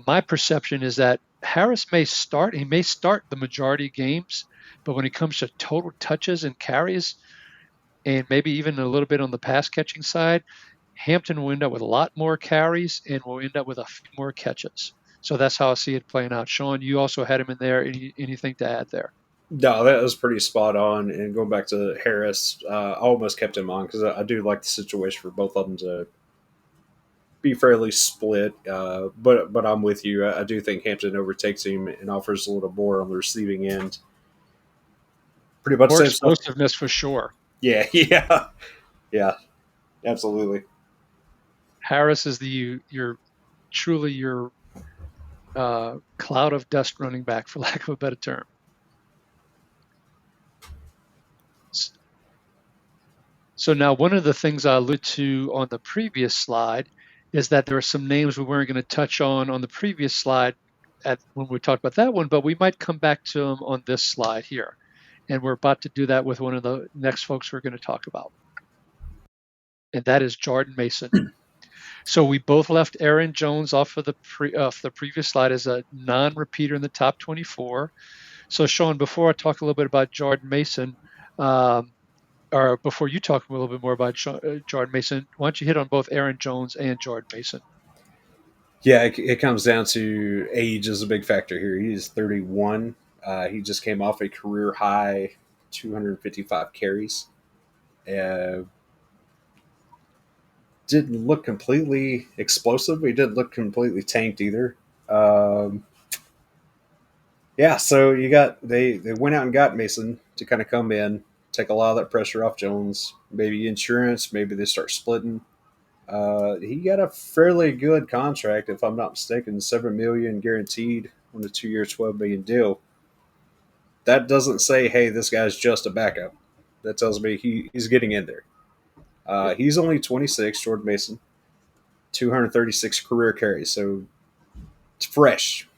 my perception is that Harris may start the majority of games, but when it comes to total touches and carries, and maybe even a little bit on the pass catching side, Hampton will end up with a lot more carries and will end up with a few more catches. So that's how I see it playing out. Sean, you also had him in there. Anything to add there? No, that was pretty spot on. And going back to Harris, I almost kept him on because I do like the situation for both of them to be fairly split. But I'm with you. I do think Hampton overtakes him and offers a little more on the receiving end. Pretty much more same explosiveness for sure. Yeah, absolutely. Harris is truly your cloud of dust running back, for lack of a better term. So now one of the things I alluded to on the previous slide is that there are some names we weren't going to touch on the previous slide when we talked about that one, but we might come back to them on this slide here. And we're about to do that with one of the next folks we're going to talk about. And that is Jordan Mason. So we both left Aaron Jones off of the previous slide as a non-repeater in the top 24. So Sean, before I talk a little bit about Jordan Mason, or before you talk a little bit more about Jordan Mason, why don't you hit on both Aaron Jones and Jordan Mason? Yeah, it comes down to age is a big factor here. He's 31. He just came off a career high 255 carries. Uh, didn't look completely explosive. He didn't look completely tanked either. Um, yeah, so they went out and got Mason to kind of come in, take a lot of that pressure off Jones. Maybe insurance. Maybe they start splitting. He got a fairly good contract, if I'm not mistaken, $7 million guaranteed on a 2 year, $12 million deal. That doesn't say, hey, this guy's just a backup. That tells me he's getting in there. Yeah. He's only 26, Jordan Mason, 236 career carries, so it's fresh.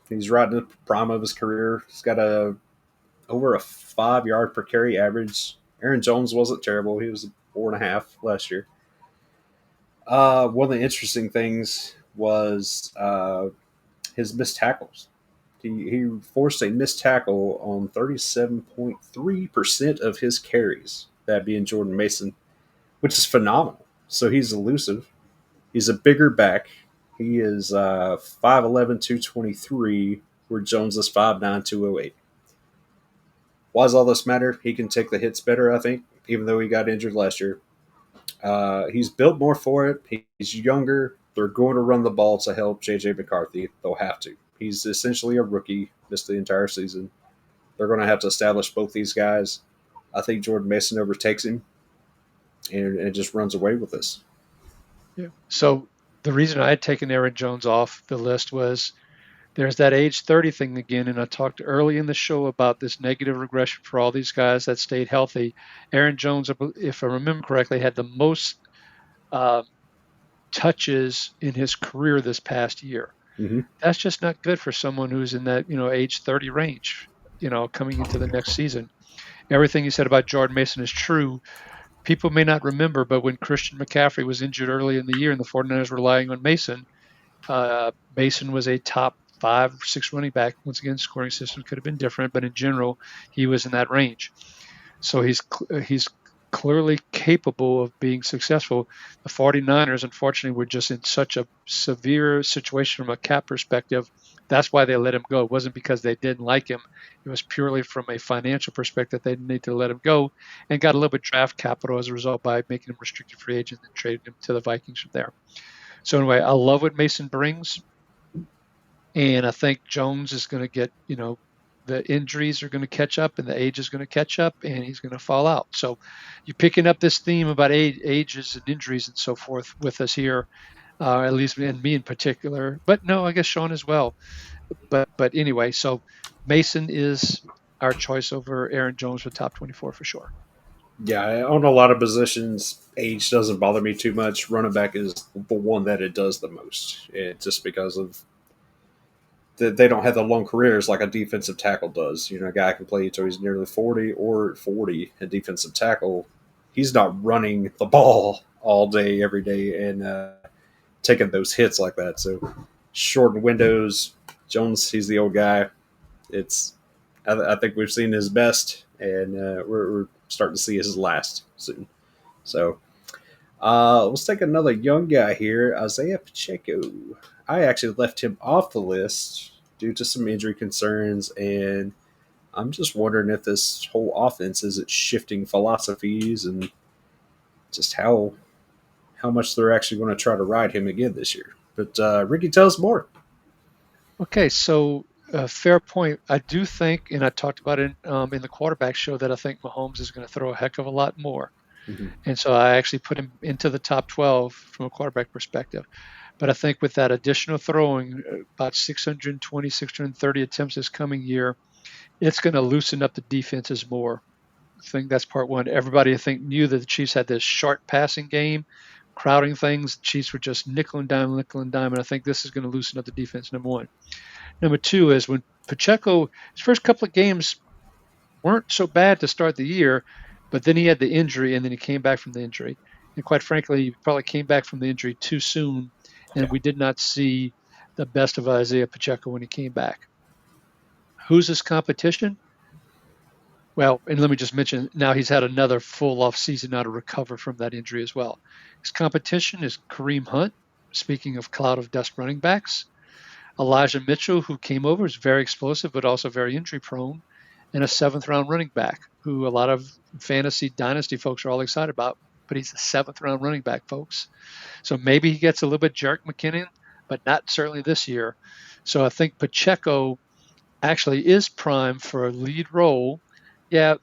He's right in the prime of his career. He's got over a 5 yard per carry average. Aaron Jones wasn't terrible. He was 4.5 last year. One of the interesting things was his missed tackles. He forced a missed tackle on 37.3% of his carries, that being Jordan Mason, which is phenomenal. So he's elusive. He's a bigger back. He is 5'11", 223, where Jones is 5'9", 208. Why does all this matter? He can take the hits better, I think, even though he got injured last year. He's built more for it. He's younger. They're going to run the ball to help J.J. McCarthy. They'll have to. He's essentially a rookie, missed the entire season. They're going to have to establish both these guys. I think Jordan Mason overtakes him and just runs away with this. Yeah. So the reason I had taken Aaron Jones off the list was there's that age 30 thing again. And I talked early in the show about this negative regression for all these guys that stayed healthy. Aaron Jones, if I remember correctly, had the most uh, touches in his career this past year. Mm-hmm. That's just not good for someone who's in that, age 30 range, coming into the next season. Everything you said about Jordan Mason is true. People may not remember, but when Christian McCaffrey was injured early in the year and the 49ers were relying on Mason, Mason was a top 5, 6 running back. Once again, scoring system could have been different, but in general, he was in that range. So he's clearly capable of being successful. The 49ers, unfortunately, were just in such a severe situation from a cap perspective. That's why they let him go. It wasn't because they didn't like him. It was purely from a financial perspective. They needed to let him go and got a little bit draft capital as a result by making him restricted free agent and trading him to the Vikings from there. So anyway, I love what Mason brings. And I think Jones is going to get, the injuries are going to catch up and the age is going to catch up and he's going to fall out. So you're picking up this theme about ages and injuries and so forth with us here, at least and me in particular. But no, I guess Sean as well. But anyway, so Mason is our choice over Aaron Jones for top 24 for sure. Yeah, on a lot of positions, age doesn't bother me too much. Running back is the one that it does the most. Just because of they don't have the long careers like a defensive tackle does. A guy can play until he's nearly 40 or 40. A defensive tackle, he's not running the ball all day, every day, and taking those hits like that. So shortened windows. Jones, he's the old guy. I think we've seen his best, and we're starting to see his last soon. So let's take another young guy here, Isaiah Pacheco. I actually left him off the list due to some injury concerns, and I'm just wondering if this whole offense is it shifting philosophies and just how much they're actually going to try to ride him again this year. But Ricky, tell us more. Okay, so fair point. I do think, and I talked about it in the quarterback show, that I think Mahomes is going to throw a heck of a lot more. Mm-hmm. And so I actually put him into the top 12 from a quarterback perspective. But I think with that additional throwing, about 620, 630 attempts this coming year, it's going to loosen up the defenses more. I think that's part one. Everybody, I think, knew that the Chiefs had this short passing game, crowding things. The Chiefs were just nickel and dime, nickel and dime. And I think this is going to loosen up the defense, number one. Number two is when Pacheco, his first couple of games weren't so bad to start the year, but then he had the injury and then he came back from the injury. And quite frankly, he probably came back from the injury too soon, and Yeah. we did not see the best of Isaiah Pacheco when he came back. Who's his competition? Well, and let me just mention now he's had another full off season now to recover from that injury as well. His competition is Kareem Hunt. Speaking of cloud of dust running backs, Elijah Mitchell, who came over, is very explosive but also very injury prone, and a seventh round running back who a lot of fantasy dynasty folks are all excited about. But he's a seventh round running back, folks. So maybe he gets a little bit Jarek McKinnon, but not certainly this year. So I think Pacheco actually is prime for a lead role. Yeah,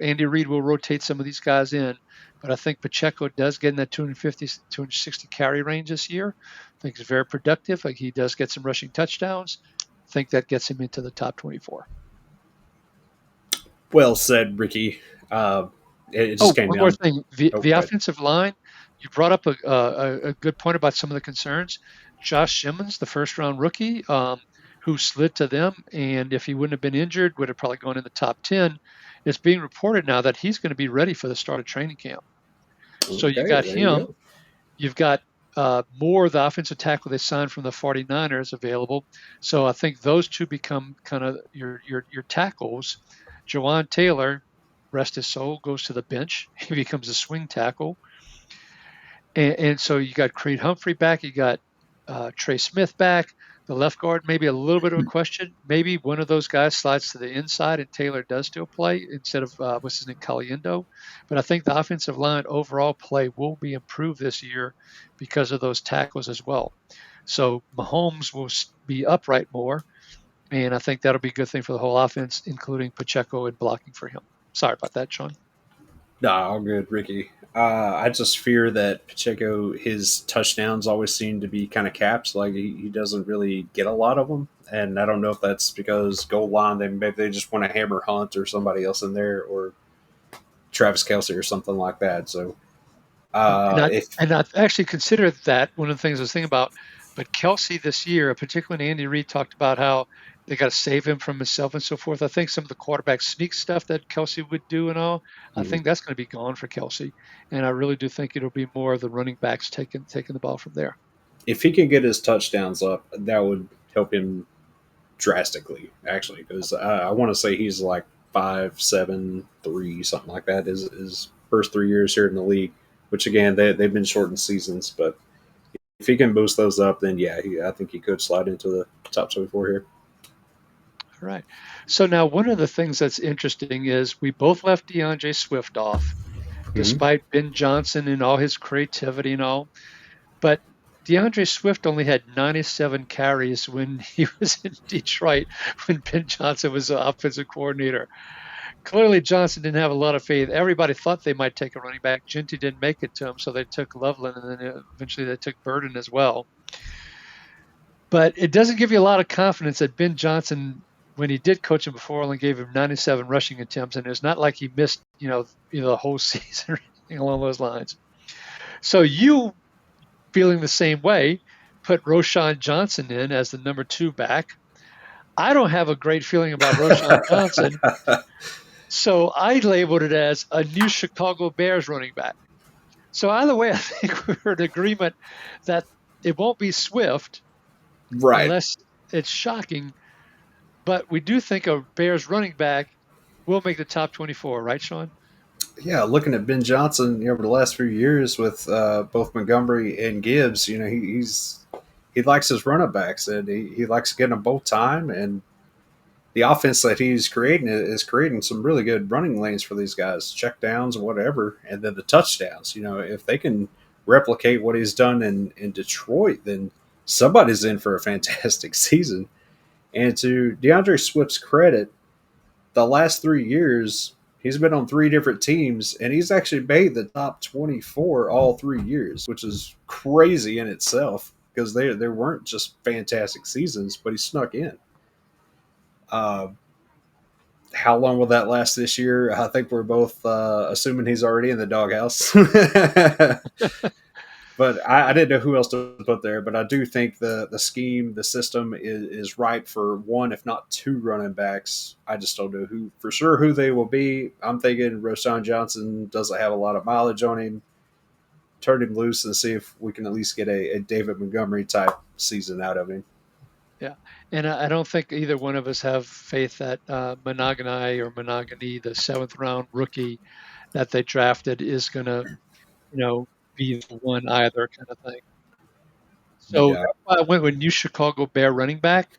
Andy Reid will rotate some of these guys in, but I think Pacheco does get in that 250, 260 carry range this year. I think he's very productive. Like he does get some rushing touchdowns. I think that gets him into the top 24. Well said, Ricky. It just Oh, came one more down. thing. The, Oh, the good. offensive line, you brought up a good point about some of the concerns. Josh Simmons, the first round rookie, who slid to them, and if he wouldn't have been injured, would have probably gone in the top 10. It's being reported now that he's going to be ready for the start of training camp. So you Okay, got there you him. go. You've got more of the offensive tackle they signed from the 49ers available. So I think those two become kind of your tackles. Jawan Taylor, rest his soul, goes to the bench. He becomes a swing tackle. And so you got Creed Humphrey back. You got Trey Smith back. The left guard, maybe a little bit of a question. Maybe one of those guys slides to the inside and Taylor does still play instead of, what's his name, Caliendo. But I think the offensive line overall play will be improved this year because of those tackles as well. So Mahomes will be upright more. And I think that'll be a good thing for the whole offense, including Pacheco and blocking for him. Sorry about that, Sean. Nah, all good, Ricky. I just fear that Pacheco, his touchdowns always seem to be kind of caps. Like he doesn't really get a lot of them, and I don't know if that's because goal line maybe they just want to hammer Hunt or somebody else in there, or Travis Kelsey or something like that. So And I if and I actually considered that one of the things I was thinking about. But Kelsey this year, particularly Andy Reid talked about how they got to save him from himself and so forth. I think some of the quarterback sneak stuff that Kelsey would do and all, I think that's going to be gone for Kelsey. And I really do think it'll be more of the running backs taking the ball from there. if he can get his touchdowns up, that would help him drastically, actually, because I want to say he's like 5.73, something like that. His first 3 years here in the league, which again they've been shortened seasons, but if he can boost those up, then yeah, I think he could slide into the top 24 here. All right. So now one of the things that's interesting is we both left DeAndre Swift off, Mm-hmm. despite Ben Johnson and all his creativity and all. But DeAndre Swift only had 97 carries when he was in Detroit when Ben Johnson was the offensive coordinator. Clearly, Johnson didn't have a lot of faith. Everybody thought they might take a running back. Jeanty didn't make it to him, so they took Loveland, and then eventually they took Burden as well. But it doesn't give you a lot of confidence that Ben Johnson, when he did coach him before, only gave him 97 rushing attempts, and it's not like he missed, the whole season or anything along those lines. So you feeling the same way, put Roshan Johnson in as the number 2 back. I don't have a great feeling about Roshan Johnson, so I labeled it as a new Chicago Bears running back. So either way, I think we're in agreement that it won't be Swift Right. unless it's shocking, but we do think a Bears running back will make the top 24, right, Sean? Yeah, looking at Ben Johnson over the last few years with both Montgomery and Gibbs, he likes his running backs and he likes getting them both time, and the offense that he's creating is creating some really good running lanes for these guys, check downs or whatever, and then the touchdowns. If they can replicate what he's done in Detroit, then somebody's in for a fantastic season. And to DeAndre Swift's credit, the last 3 years, he's been on three different teams, and he's actually made the top 24 all 3 years, which is crazy in itself because there weren't just fantastic seasons, but he snuck in. Uh, how long will that last this year? I think we're both assuming he's already in the doghouse. But I didn't know who else to put there. But I do think the scheme, the system is right for one, if not two running backs. I just don't know who for sure who they will be. I'm thinking Roshan Johnson doesn't have a lot of mileage on him. Turn him loose and see if we can at least get a David Montgomery type season out of him. Yeah, and I don't think either one of us have faith that Monogany, the seventh round rookie that they drafted, is going to, be the one either kind of thing. So Yeah, that's why I went with new Chicago Bear running back.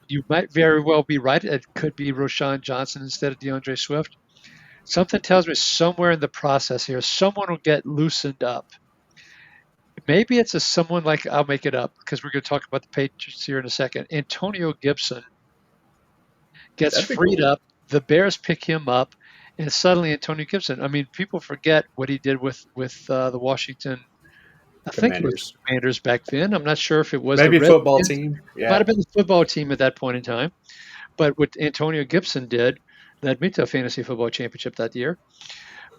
You might very well be right. It could be Roshan Johnson instead of DeAndre Swift. Something tells me somewhere in the process here, someone will get loosened up. Maybe it's someone like, I'll make it up because we're going to talk about the Patriots here in a second. Antonio Gibson gets that'd be freed cool. up. The Bears pick him up, and suddenly Antonio Gibson. I mean, people forget what he did with the Washington. I think it was the Commanders, Commanders back then. I'm not sure if it was the maybe football Redskins. team. Might Yeah, have been the football team at that point in time. But what Antonio Gibson did led me to a fantasy football championship that year.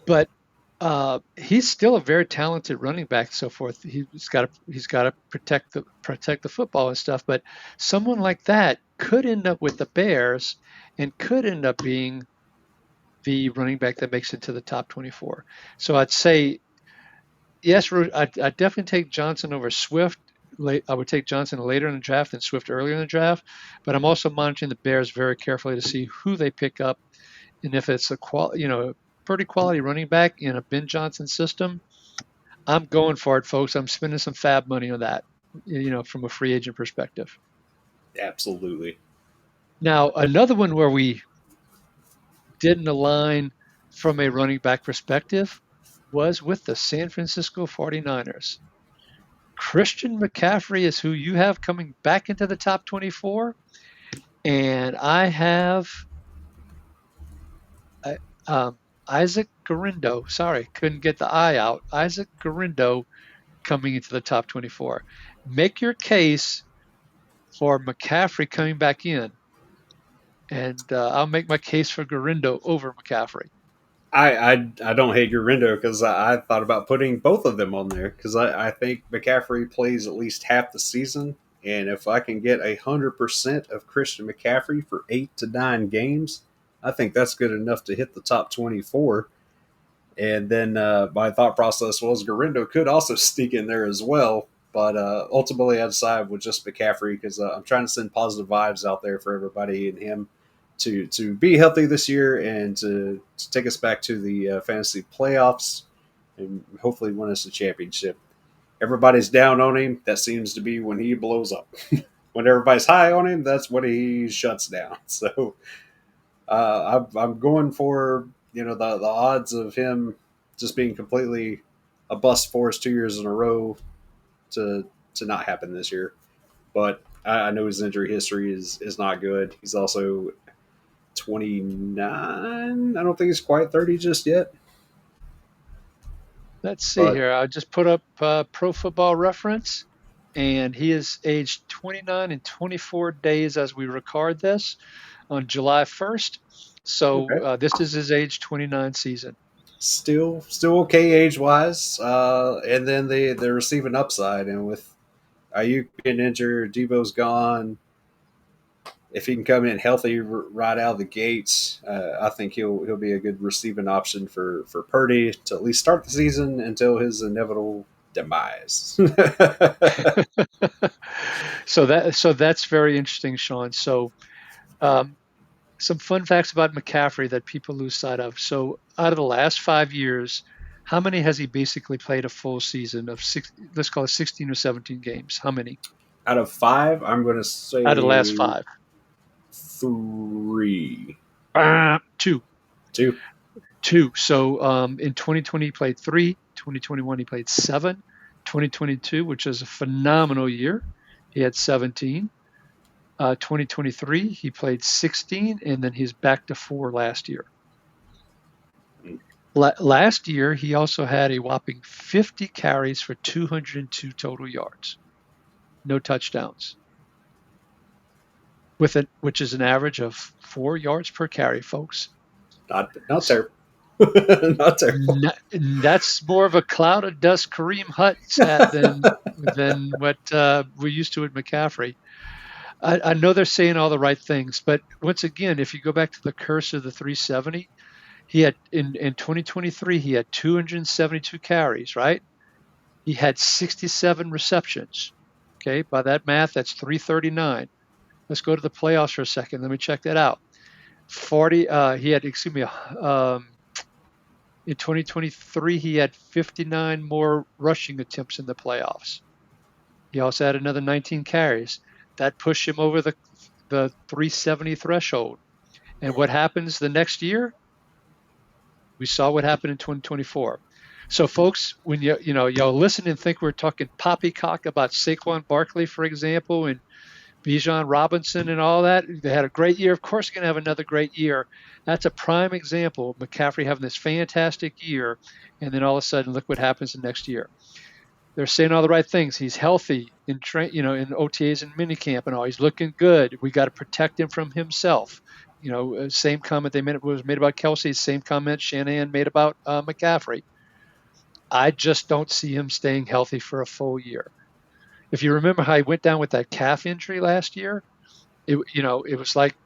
But he's still a very talented running back, and so forth. He's got to protect the football and stuff. But someone like that could end up with the Bears and could end up being the running back that makes it to the top 24. So I'd say yes. I'd definitely take Johnson over Swift. I would take Johnson later in the draft than Swift earlier in the draft. But I'm also monitoring the Bears very carefully to see who they pick up and if it's pretty quality running back in a Ben Johnson system. I'm going for it, folks. I'm spending some fab money on that, from a free agent perspective. absolutely. Now, another one where we didn't align from a running back perspective was with the San Francisco 49ers. Christian McCaffrey is who you have coming back into the top 24. And I have uh, Isaac Garindo. Sorry, couldn't get the I out. Isaac Garindo coming into the top 24. Make your case for McCaffrey coming back in, and I'll make my case for Garindo over McCaffrey. I don't hate Garindo because I thought about putting both of them on there because I think McCaffrey plays at least half the season, and if I can get 100% of Christian McCaffrey for 8 to 9 games, I think that's good enough to hit the top 24. And then my thought process was Garindo could also sneak in there as well, but ultimately I decided with just McCaffrey because I'm trying to send positive vibes out there for everybody and him to be healthy this year and to take us back to the fantasy playoffs and hopefully win us a championship. Everybody's down on him. That seems to be when he blows up. When everybody's high on him, that's when he shuts down. So I'm going for the odds of him just being completely a bust for us 2 years in a row to not happen this year. But I know his injury history is not good. He's also 29. I don't think he's quite 30 just yet. Let's see But here. I just put up Pro Football Reference, and he is aged 29 and 24 days as we record this on July 1st. So okay, this is his age 29 season. still okay age wise. And then they're receiving upside, and with Ayuk being injured, Debo's gone. If he can come in healthy right out of the gates, I think he'll be a good receiving option for Purdy to at least start the season until his inevitable demise. So that's very interesting, Sean. So um, some fun facts about McCaffrey that people lose sight of. So out of the last 5 years, how many has he basically played a full season of six? Let's call it 16 or 17 games. How many Out of five, I'm going to out of the last say five? three, Two. two. Two. So in 2020 he played three. 2021 he played seven. 2022, which is a phenomenal year, he had 17. 2023 he played 16, and then he's back to four last year. Last year he also had a whopping 50 carries for 202 total yards, no touchdowns, which is an average of 4 yards per carry, folks. Not terrible. Not terrible. That's more of a cloud of dust Kareem Hunt stat than what we're used to at McCaffrey. I know they're saying all the right things, but once again, if you go back to the curse of the 370, he had in 2023 he had 272 carries, right? He had 67 receptions. Okay, by that math, that's 339. Let's go to the playoffs for a second. Let me check that out. 40. He had, excuse me, in 2023 he had 59 more rushing attempts in the playoffs. He also had another 19 carries. That pushed him over the 370 threshold. And what happens the next year? We saw what happened in 2024. So, folks, when y'all listen and think we're talking poppycock about Saquon Barkley, for example, and Bijan Robinson and all that, they had a great year. Of course, going to have another great year. That's a prime example of McCaffrey having this fantastic year, and then all of a sudden, look what happens the next year. They're saying all the right things. He's healthy in in OTAs and minicamp and all. He's looking good. We got to protect him from himself. Same comment was made about Kelsey. Same comment Shanahan made about McCaffrey. I just don't see him staying healthy for a full year. If you remember how he went down with that calf injury last year, it was like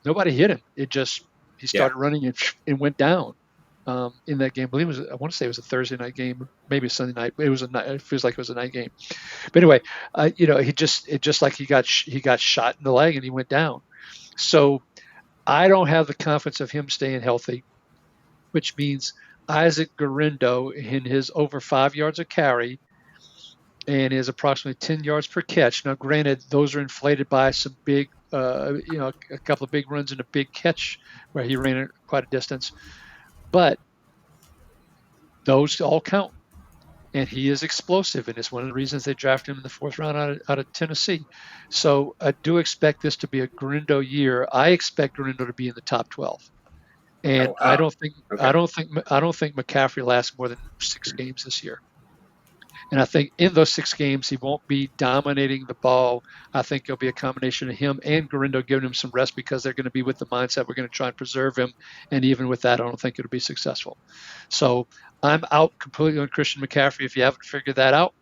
nobody hit him. He started running and went down. In that game, I believe I want to say it was a Thursday night game, maybe a Sunday night. It feels like it was a night game. But anyway, it just like he got shot in the leg and he went down. So I don't have the confidence of him staying healthy, which means Isaac Guerendo in his over 5 yards a carry and his approximately 10 yards per catch. Now, granted, those are inflated by some big, a couple of big runs and a big catch where he ran it quite a distance. But those all count. And he is explosive, and it's one of the reasons they drafted him in the 4th round out of Tennessee. So I do expect this to be a Guerendo year. I expect Guerendo to be in the top 12. And I don't think McCaffrey lasts more than 6 games this year. And I think in those 6 games, he won't be dominating the ball. I think it'll be a combination of him and Guerendo giving him some rest because they're going to be with the mindset we're going to try and preserve him. And even with that, I don't think it'll be successful. So I'm out completely on Christian McCaffrey if you haven't figured that out.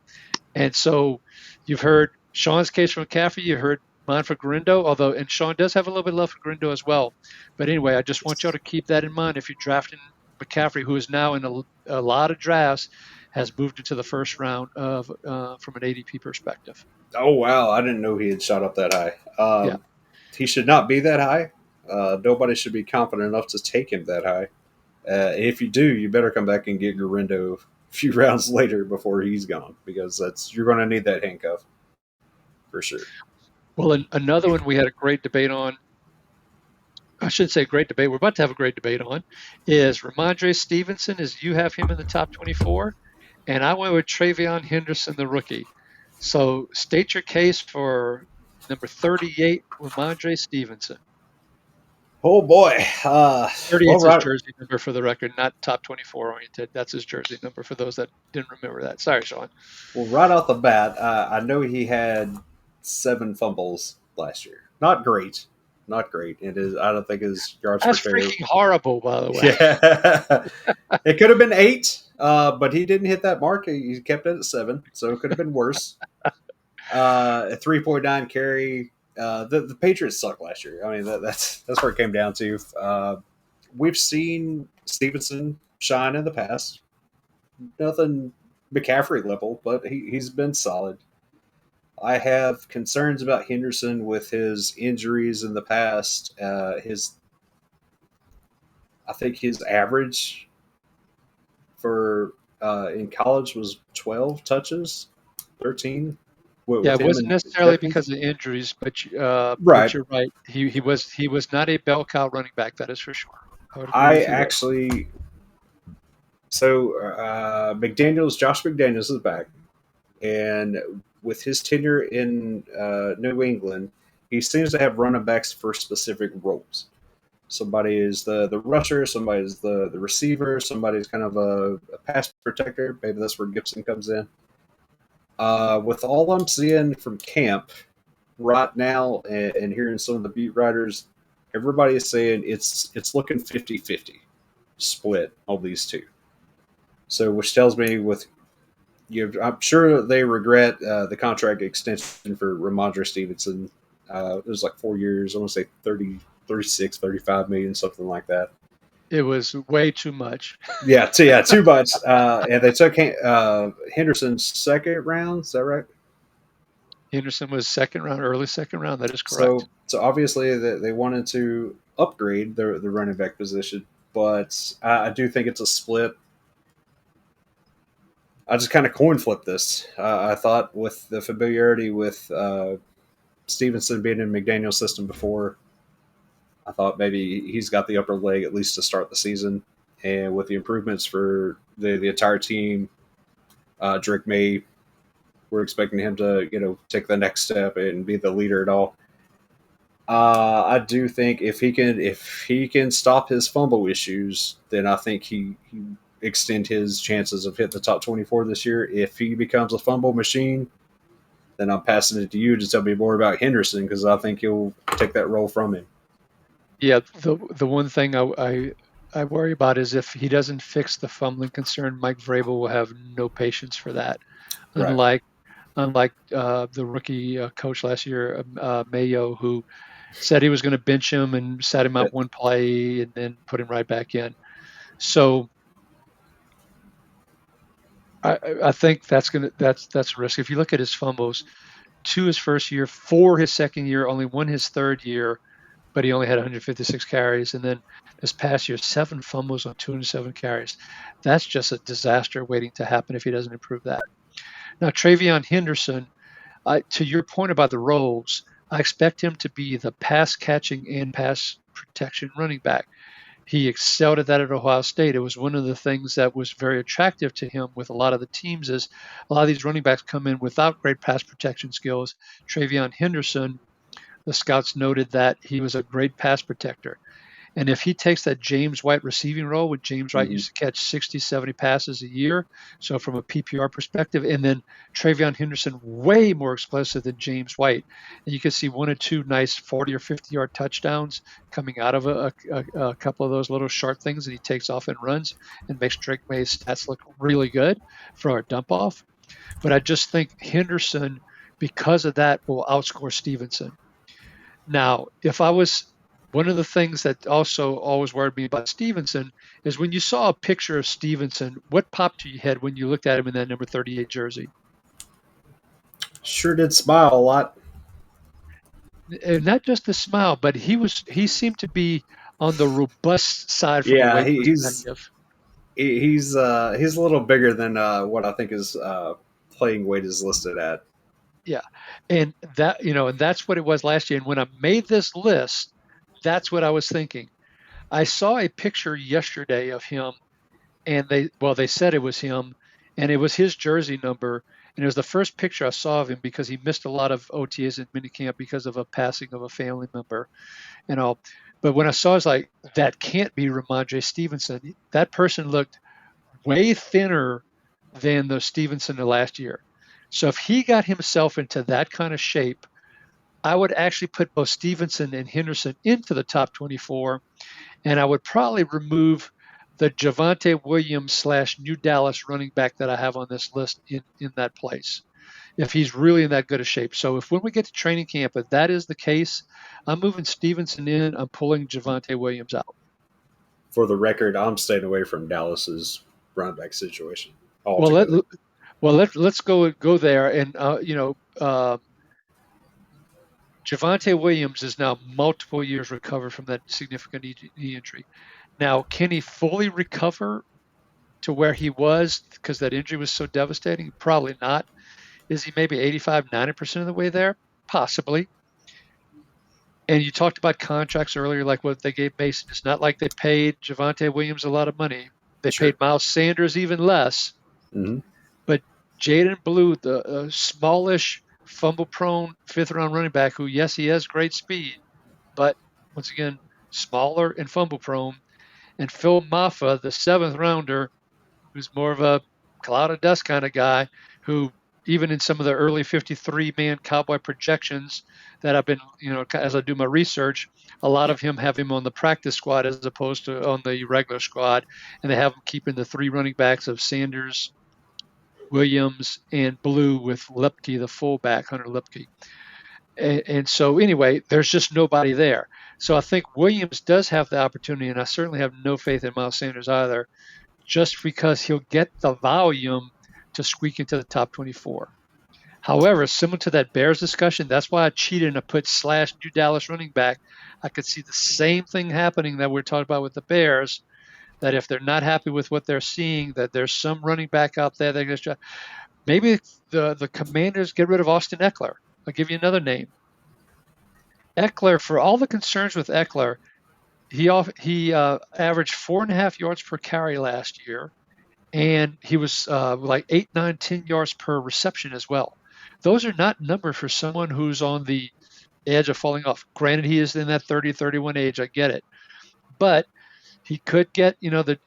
And so you've heard Sean's case for McCaffrey. You heard mine for Guerendo, and Sean does have a little bit of love for Guerendo as well. But anyway, I just want y'all to keep that in mind if you're drafting McCaffrey, who is now in a lot of drafts, has moved into the 1st round from an ADP perspective. Oh, wow. I didn't know he had shot up that high. He should not be that high. Nobody should be confident enough to take him that high. If you do, you better come back and get Guerendo a few rounds later before he's gone, because you're going to need that handcuff for sure. Well, another one we had a great debate on, I should say great debate, we're about to have a great debate on, is Ramondre Stevenson, as you have him in the top 24, and I went with Travion Henderson, the rookie. So state your case for number 38, Ramondre Stevenson. Oh, boy. 38 is his jersey number for the record, not top 24 oriented. That's his jersey number for those that didn't remember that. Sorry, Sean. Well, right off the bat, I know he had 7 fumbles last year. Not great. I don't think his yards per carry. That's freaking horrible, by the way. Yeah. It could have been 8, but he didn't hit that mark. He kept it at 7, so it could have been worse. A 3.9 carry. The Patriots sucked last year. I mean, that's where it came down to. We've seen Stevenson shine in the past. Nothing McCaffrey level, but he's been solid. I have concerns about Henderson with his injuries in the past. I think his average for in college was 12 touches, 13. It wasn't necessarily because of injuries, but right. But you're right. He was not a bell cow running back. That is for sure. Josh McDaniels is back, and with his tenure in New England, he seems to have running backs for specific roles. Somebody is the rusher, somebody is the receiver, somebody's kind of a pass protector. Maybe that's where Gibson comes in. With all I'm seeing from camp right now and hearing some of the beat writers, everybody is saying it's looking 50-50 split on these two. So, which tells me I'm sure they regret the contract extension for Ramondre Stevenson. It was like 4 years. I want to say 30, 36, 35 million, something like that. It was way too much. Too much. And they took Henderson's 2nd round. Is that right? Henderson was second round, early second round. That is correct. So obviously they wanted to upgrade the running back position, but I do think it's a split. I just kind of coin flip this. I thought with the familiarity with Stevenson being in McDaniel's system before, I thought maybe he's got the upper leg at least to start the season. And with the improvements for the entire team, Drake May, we're expecting him to take the next step and be the leader at all. I do think if he can stop his fumble issues, then I think he extend his chances of hitting the top 24 this year. If he becomes a fumble machine, then I'm passing it to you to tell me more about Henderson because I think you'll take that role from him. Yeah, the one thing I worry about is if he doesn't fix the fumbling concern, Mike Vrabel will have no patience for that. Right. Unlike the rookie coach last year, Mayo, who said he was going to bench him and sat him out one play and then put him right back in. So I think that's a risk. If you look at his fumbles, 2 his first year, 4 his second year, only 1 his third year, but he only had 156 carries. And then this past year, 7 fumbles on 207 carries. That's just a disaster waiting to happen if he doesn't improve that. Now, Travion Henderson, to your point about the roles, I expect him to be the pass catching and pass protection running back. He excelled at that at Ohio State. It was one of the things that was very attractive to him with a lot of the teams is a lot of these running backs come in without great pass protection skills. Travion Henderson, the scouts noted that he was a great pass protector. And if he takes that James White receiving role, when James White Mm-hmm. used to catch 60, 70 passes a year, so from a PPR perspective, and then Travion Henderson, way more explosive than James White. And you can see 1 or 2 nice 40 or 50-yard touchdowns coming out of a couple of those little short things that he takes off and runs and makes Drake May's stats look really good for a dump off. But I just think Henderson, because of that, will outscore Stevenson. Now, if I was one of the things that also always worried me about Stevenson is when you saw a picture of Stevenson, what popped to your head when you looked at him in that number 38 jersey? Sure did smile a lot. And not just the smile, but he seemed to be on the robust side from a Yeah, weight he's perspective. he's a little bigger than what I think his playing weight is listed at. Yeah. And and that's what it was last year. And when I made this list, that's what I was thinking. I saw a picture yesterday of him and they said it was him and it was his jersey number and it was the first picture I saw of him because he missed a lot of OTAs and minicamp because of a passing of a family member and all. But when I saw it, I was like, that can't be Ramondre Stevenson. That person looked way thinner than the Stevenson of last year. So if he got himself into that kind of shape, I would actually put both Stevenson and Henderson into the top 24 and I would probably remove the Javonte Williams / New Dallas running back that I have on this list in that place, if he's really in that good a shape. So if when we get to training camp, if that is the case, I'm moving Stevenson in, I'm pulling Javonte Williams out. For the record, I'm staying away from Dallas's running back situation Well, let, altogether. let's go there. And, Javonte Williams is now multiple years recovered from that significant knee injury. Now, can he fully recover to where he was because that injury was so devastating? Probably not. Is he maybe 85, 90% of the way there? Possibly. And you talked about contracts earlier, like what they gave Mason. It's not like they paid Javonte Williams a lot of money. They Sure. paid Miles Sanders even less. Mm-hmm. But Jaden Blue, the smallish, fumble-prone fifth-round running back, who, yes, he has great speed, but once again, smaller and fumble-prone. And Phil Maffa, the seventh-rounder, who's more of a cloud of dust kind of guy, who even in some of the early 53-man Cowboy projections that I've been, as I do my research, a lot of him have him on the practice squad as opposed to on the regular squad, and they have him keeping the 3 running backs of Sanders, Williams, and Blue with Lipke, the fullback, Hunter Lipke. And so anyway, there's just nobody there. So I think Williams does have the opportunity, and I certainly have no faith in Miles Sanders either, just because he'll get the volume to squeak into the top 24. However, similar to that Bears discussion, that's why I cheated and I put slash new Dallas running back. I could see the same thing happening that we're talking about with the Bears, that if they're not happy with what they're seeing, that there's some running back out there that gets maybe the Commanders get rid of Austin Eckler. I'll give you another name. Eckler, for all the concerns with Eckler, he averaged 4.5 yards per carry last year, and he was like 8, 9, 10 yards per reception as well. Those are not numbers for someone who's on the edge of falling off. Granted, he is in that 30, 31 age. I get it, but he could get the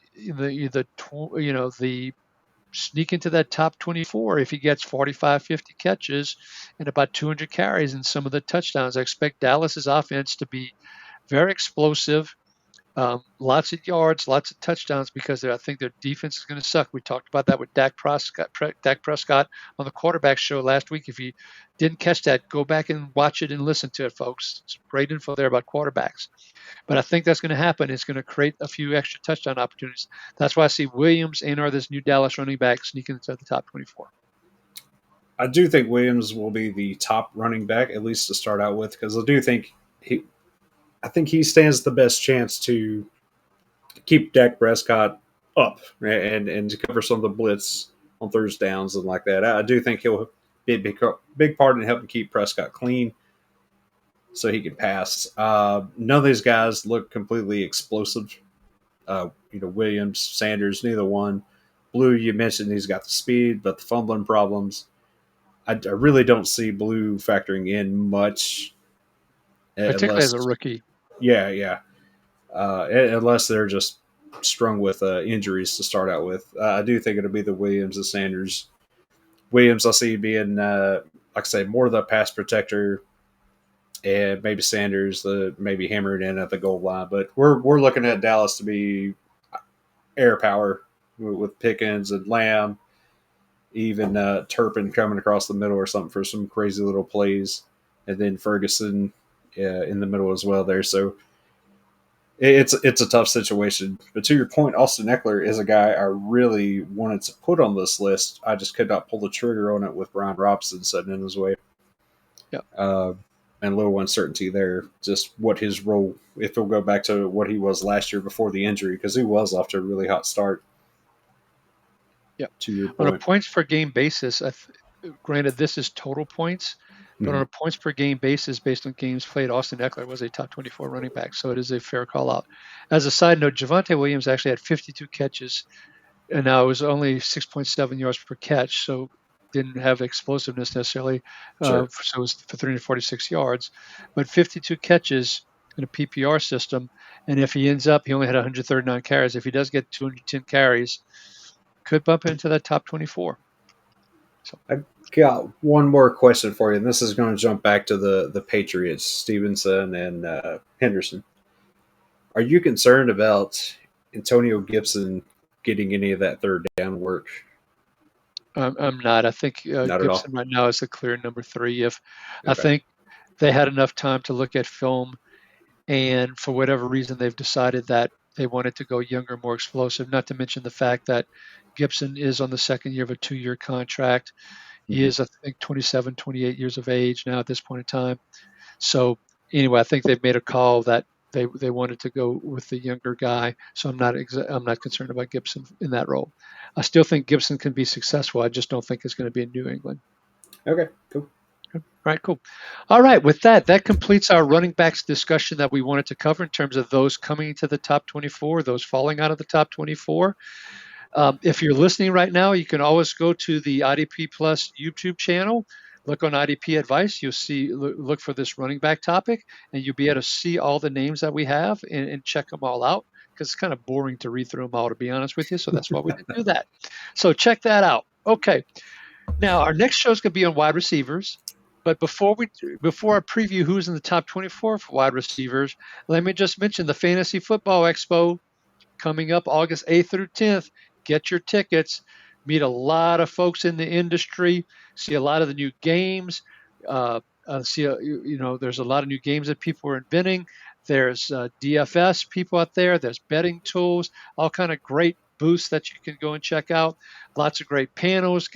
sneak into that top 24 if he gets 45, 50 catches and about 200 carries and some of the touchdowns. I expect Dallas's offense to be very explosive. Lots of yards, lots of touchdowns because I think their defense is going to suck. We talked about that with Dak Prescott on the quarterback show last week. If you didn't catch that, go back and watch it and listen to it, folks. It's great info there about quarterbacks. But I think that's going to happen. It's going to create a few extra touchdown opportunities. That's why I see Williams and/or this new Dallas running back sneaking into the top 24. I do think Williams will be the top running back, at least to start out with, because I think he stands the best chance to keep Dak Prescott up and to cover some of the blitz on third downs and like that. I do think he'll be a big part in helping keep Prescott clean so he can pass. None of these guys look completely explosive. Williams, Sanders, neither one. Blue, you mentioned he's got the speed, but the fumbling problems. I really don't see Blue factoring in much, Particularly as unless a rookie. yeah, unless they're just strung with injuries to start out with. I do think it'll be the Williams and Sanders. Williams, I see being, like I say, more of the pass protector, and maybe Sanders, maybe hammered in at the goal line. But we're looking at Dallas to be air power with Pickens and Lamb, even Turpin coming across the middle or something for some crazy little plays, and then Ferguson in the middle as well there. So it's a tough situation. But to your point, Austin Eckler is a guy I really wanted to put on this list. I just could not pull the trigger on it with Brian Robson sitting in his way. Yeah. And a little uncertainty there, just what his role, if he'll go back to what he was last year before the injury, because he was off to a really hot start. Yeah. To your On a point. points per game basis, granted this is total points, but on a points per game basis, based on games played, Austin Eckler was a top 24 running back, so it is a fair call out. As a side note, Javonte Williams actually had 52 catches, and now it was only 6.7 yards per catch, so didn't have explosiveness necessarily. Sure. So it was for 346 yards, but 52 catches in a PPR system, and if he ends up, he only had 139 carries. If he does get 210 carries, could bump into that top 24. So I got one more question for you, and this is going to jump back to the Patriots, Stevenson and Henderson. Are you concerned about Antonio Gibson getting any of that third down work? I'm not. I think Not at all. Gibson right now is the clear number 3. I Okay. think they had enough time to look at film, and for whatever reason, they've decided that they wanted to go younger, more explosive. Not to mention the fact that Gibson is on the second year of a 2-year contract. He is, I think, 27, 28 years of age now at this point in time. So anyway, I think they've made a call that they wanted to go with the younger guy. So I'm not concerned about Gibson in that role. I still think Gibson can be successful. I just don't think it's going to be in New England. Okay, cool. All right, cool. All right, with that completes our running backs discussion that we wanted to cover in terms of those coming to the top 24, those falling out of the top 24. If you're listening right now, you can always go to the IDP Plus YouTube channel, look on IDP Advice. You'll see, look for this running back topic, and you'll be able to see all the names that we have and check them all out, because it's kind of boring to read through them all, to be honest with you. So that's why we didn't do that. So check that out. Okay. Now, our next show is going to be on wide receivers. But before I preview who's in the top 24 for wide receivers, let me just mention the Fantasy Football Expo coming up August 8th through 10th. Get your tickets. Meet a lot of folks in the industry. See a lot of the new games. There's a lot of new games that people are inventing. There's DFS people out there. There's betting tools. All kind of great booths that you can go and check out. Lots of great panels.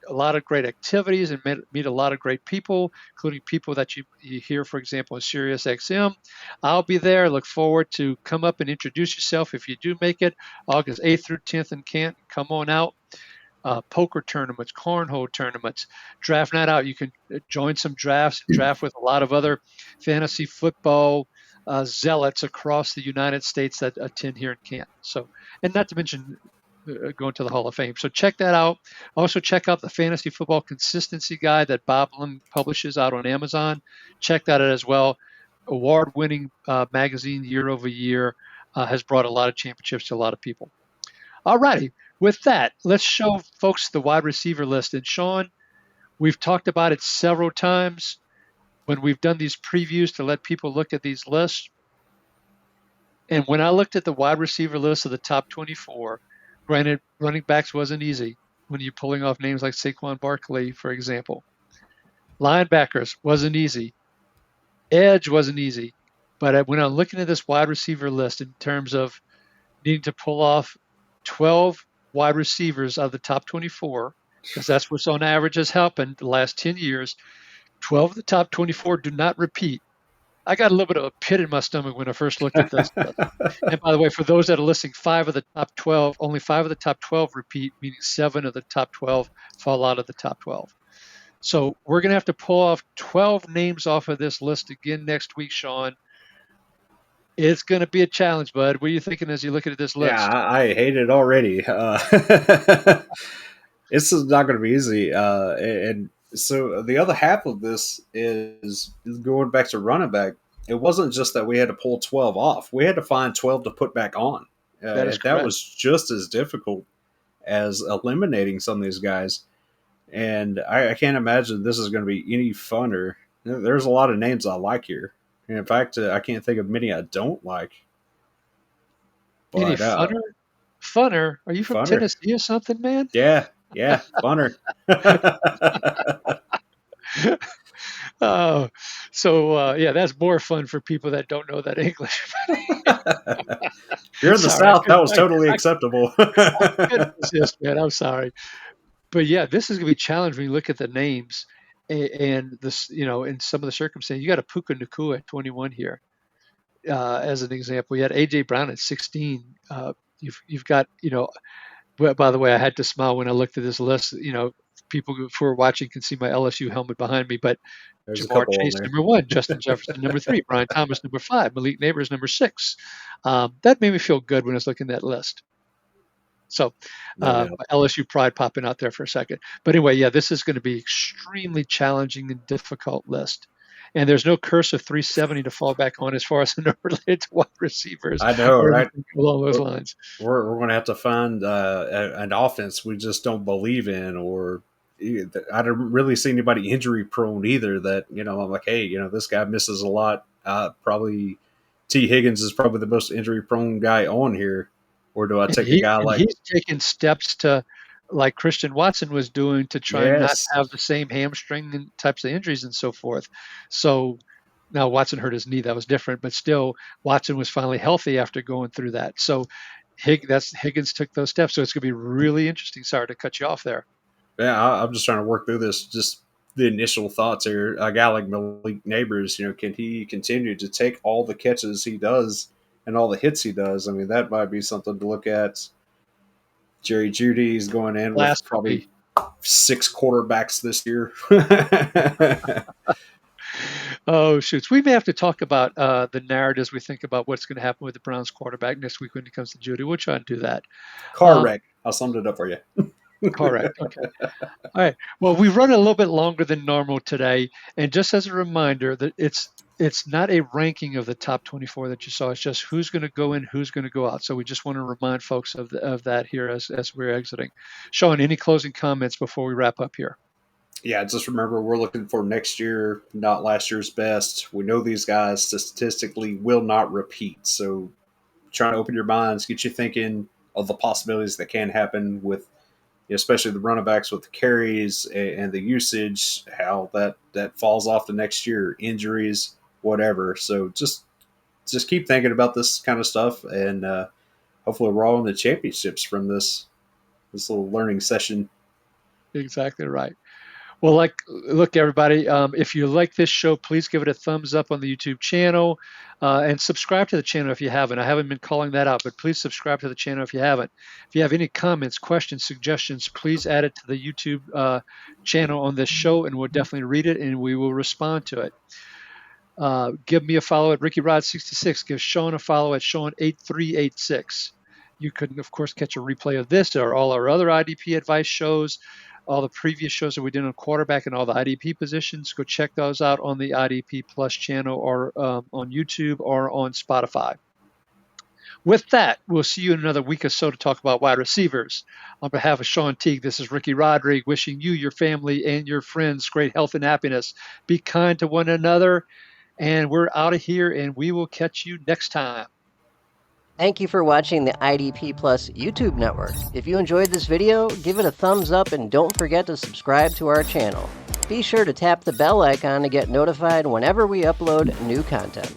a lot of great activities and meet a lot of great people, including people that you hear, for example, on Sirius XM. I'll be there. Look forward to come up and introduce yourself if you do make it. August 8th through 10th in Canton. Come on out. Poker tournaments, cornhole tournaments, draft night out. You can join some drafts and draft with a lot of other fantasy football zealots across the United States that attend here in Canton. So, and not to mention going to the Hall of Fame. So check that out. Also check out the Fantasy Football Consistency Guide that Bob Lund publishes out on Amazon. Check that out as well. Award-winning magazine year over year, has brought a lot of championships to a lot of people. All righty. With that, let's show folks the wide receiver list. And Sean, we've talked about it several times when we've done these previews to let people look at these lists. And when I looked at the wide receiver list of the top 24, granted, running backs wasn't easy when you're pulling off names like Saquon Barkley, for example. Linebackers wasn't easy. Edge wasn't easy. But when I'm looking at this wide receiver list in terms of needing to pull off 12 wide receivers out of the top 24, because that's what's on average has happened the last 10 years. 12 of the top 24 do not repeat. I got a little bit of a pit in my stomach when I first looked at this. And by the way, for those that are listening, only 5 of the top 12 repeat, meaning 7 of the top 12 fall out of the top 12. So we're going to have to pull off 12 names off of this list again next week, Sean. It's going to be a challenge, bud. What are you thinking as you look at this list? Yeah, I hate it already. This is not going to be easy. And so the other half of this is going back to running back. It wasn't just that we had to pull 12 off. We had to find 12 to put back on. That is and that correct. was just as difficult as eliminating some of these guys. And I can't imagine this is going to be any funner. There's a lot of names I like here. And in fact, I can't think of many I don't like. But, Any funner? Funner? Are you from funner. Tennessee or something, man? Yeah, funner. Oh, so yeah, that's more fun for people that don't know that English. You're in the Sorry, South. That was totally acceptable. I couldn't resist, man. I'm sorry, but yeah, this is gonna be challenging when you look at the names and this, in some of the circumstances. You got a Puka Nacua at 21 here, as an example. You had AJ Brown at 16. You've got, by the way, I had to smile when I looked at this list. People who are watching can see my LSU helmet behind me, but There's a Jamar couple on Chase, there. number 1, Justin Jefferson, number 3, Brian Thomas, number 5, Malik Neighbors, number 6. That made me feel good when I was looking at that list. So No doubt. LSU pride popping out there for a second. But anyway, yeah, this is going to be extremely challenging and difficult list. And there's no curse of 370 to fall back on as far as the number related to wide receivers. I know, or right? anything along those lines. We're going to have to find an offense we just don't believe in, or I don't really see anybody injury prone either. That I'm like, hey, this guy misses a lot. Probably T. Higgins is probably the most injury prone guy on here. Or do I take a guy like he's taken steps to, like Christian Watson was doing, to try and not have the same hamstring and types of injuries and so forth. So now Watson hurt his knee. That was different, but still Watson was finally healthy after going through that. So Higgins took those steps. So it's going to be really interesting. Sorry to cut you off there. Yeah, I'm just trying to work through this. Just the initial thoughts here. A guy like Malik Neighbors, can he continue to take all the catches he does and all the hits he does? I mean, that might be something to look at. Jerry Judy's going in with probably 6 quarterbacks this year. Oh, shoots. We may have to talk about the narratives we think about what's going to happen with the Browns quarterback next week when it comes to Judy. We'll try and do that. Car wreck. I summed it up for you. Correct. Okay. All right. Well, we've run a little bit longer than normal today. And just as a reminder that it's not a ranking of the top 24 that you saw. It's just who's going to go in, who's going to go out. So we just want to remind folks of that here as we're exiting. Sean, any closing comments before we wrap up here? Yeah, just remember we're looking for next year, not last year's best. We know these guys statistically will not repeat. So trying to open your minds, get you thinking of the possibilities that can happen with, especially the running backs with the carries and the usage, how that falls off the next year, injuries, whatever. So just keep thinking about this kind of stuff, and hopefully we're all in the championships from this little learning session. Exactly right. Well, look, everybody, if you like this show, please give it a thumbs up on the YouTube channel and subscribe to the channel if you haven't. I haven't been calling that out, but please subscribe to the channel if you haven't. If you have any comments, questions, suggestions, please add it to the YouTube channel on this show, and we'll definitely read it and we will respond to it. Give me a follow at RickyRod66. Give Sean a follow at Sean8386. You can, of course, catch a replay of this or all our other IDP advice shows, all the previous shows that we did on quarterback and all the IDP positions. Go check those out on the IDP Plus channel or on YouTube or on Spotify. With that, we'll see you in another week or so to talk about wide receivers. On behalf of Sean Teague, this is Ricky Rodrigue wishing you, your family, and your friends great health and happiness. Be kind to one another. And we're out of here, and we will catch you next time. Thank you for watching the IDP Plus YouTube network. If you enjoyed this video, give it a thumbs up and don't forget to subscribe to our channel. Be sure to tap the bell icon to get notified whenever we upload new content.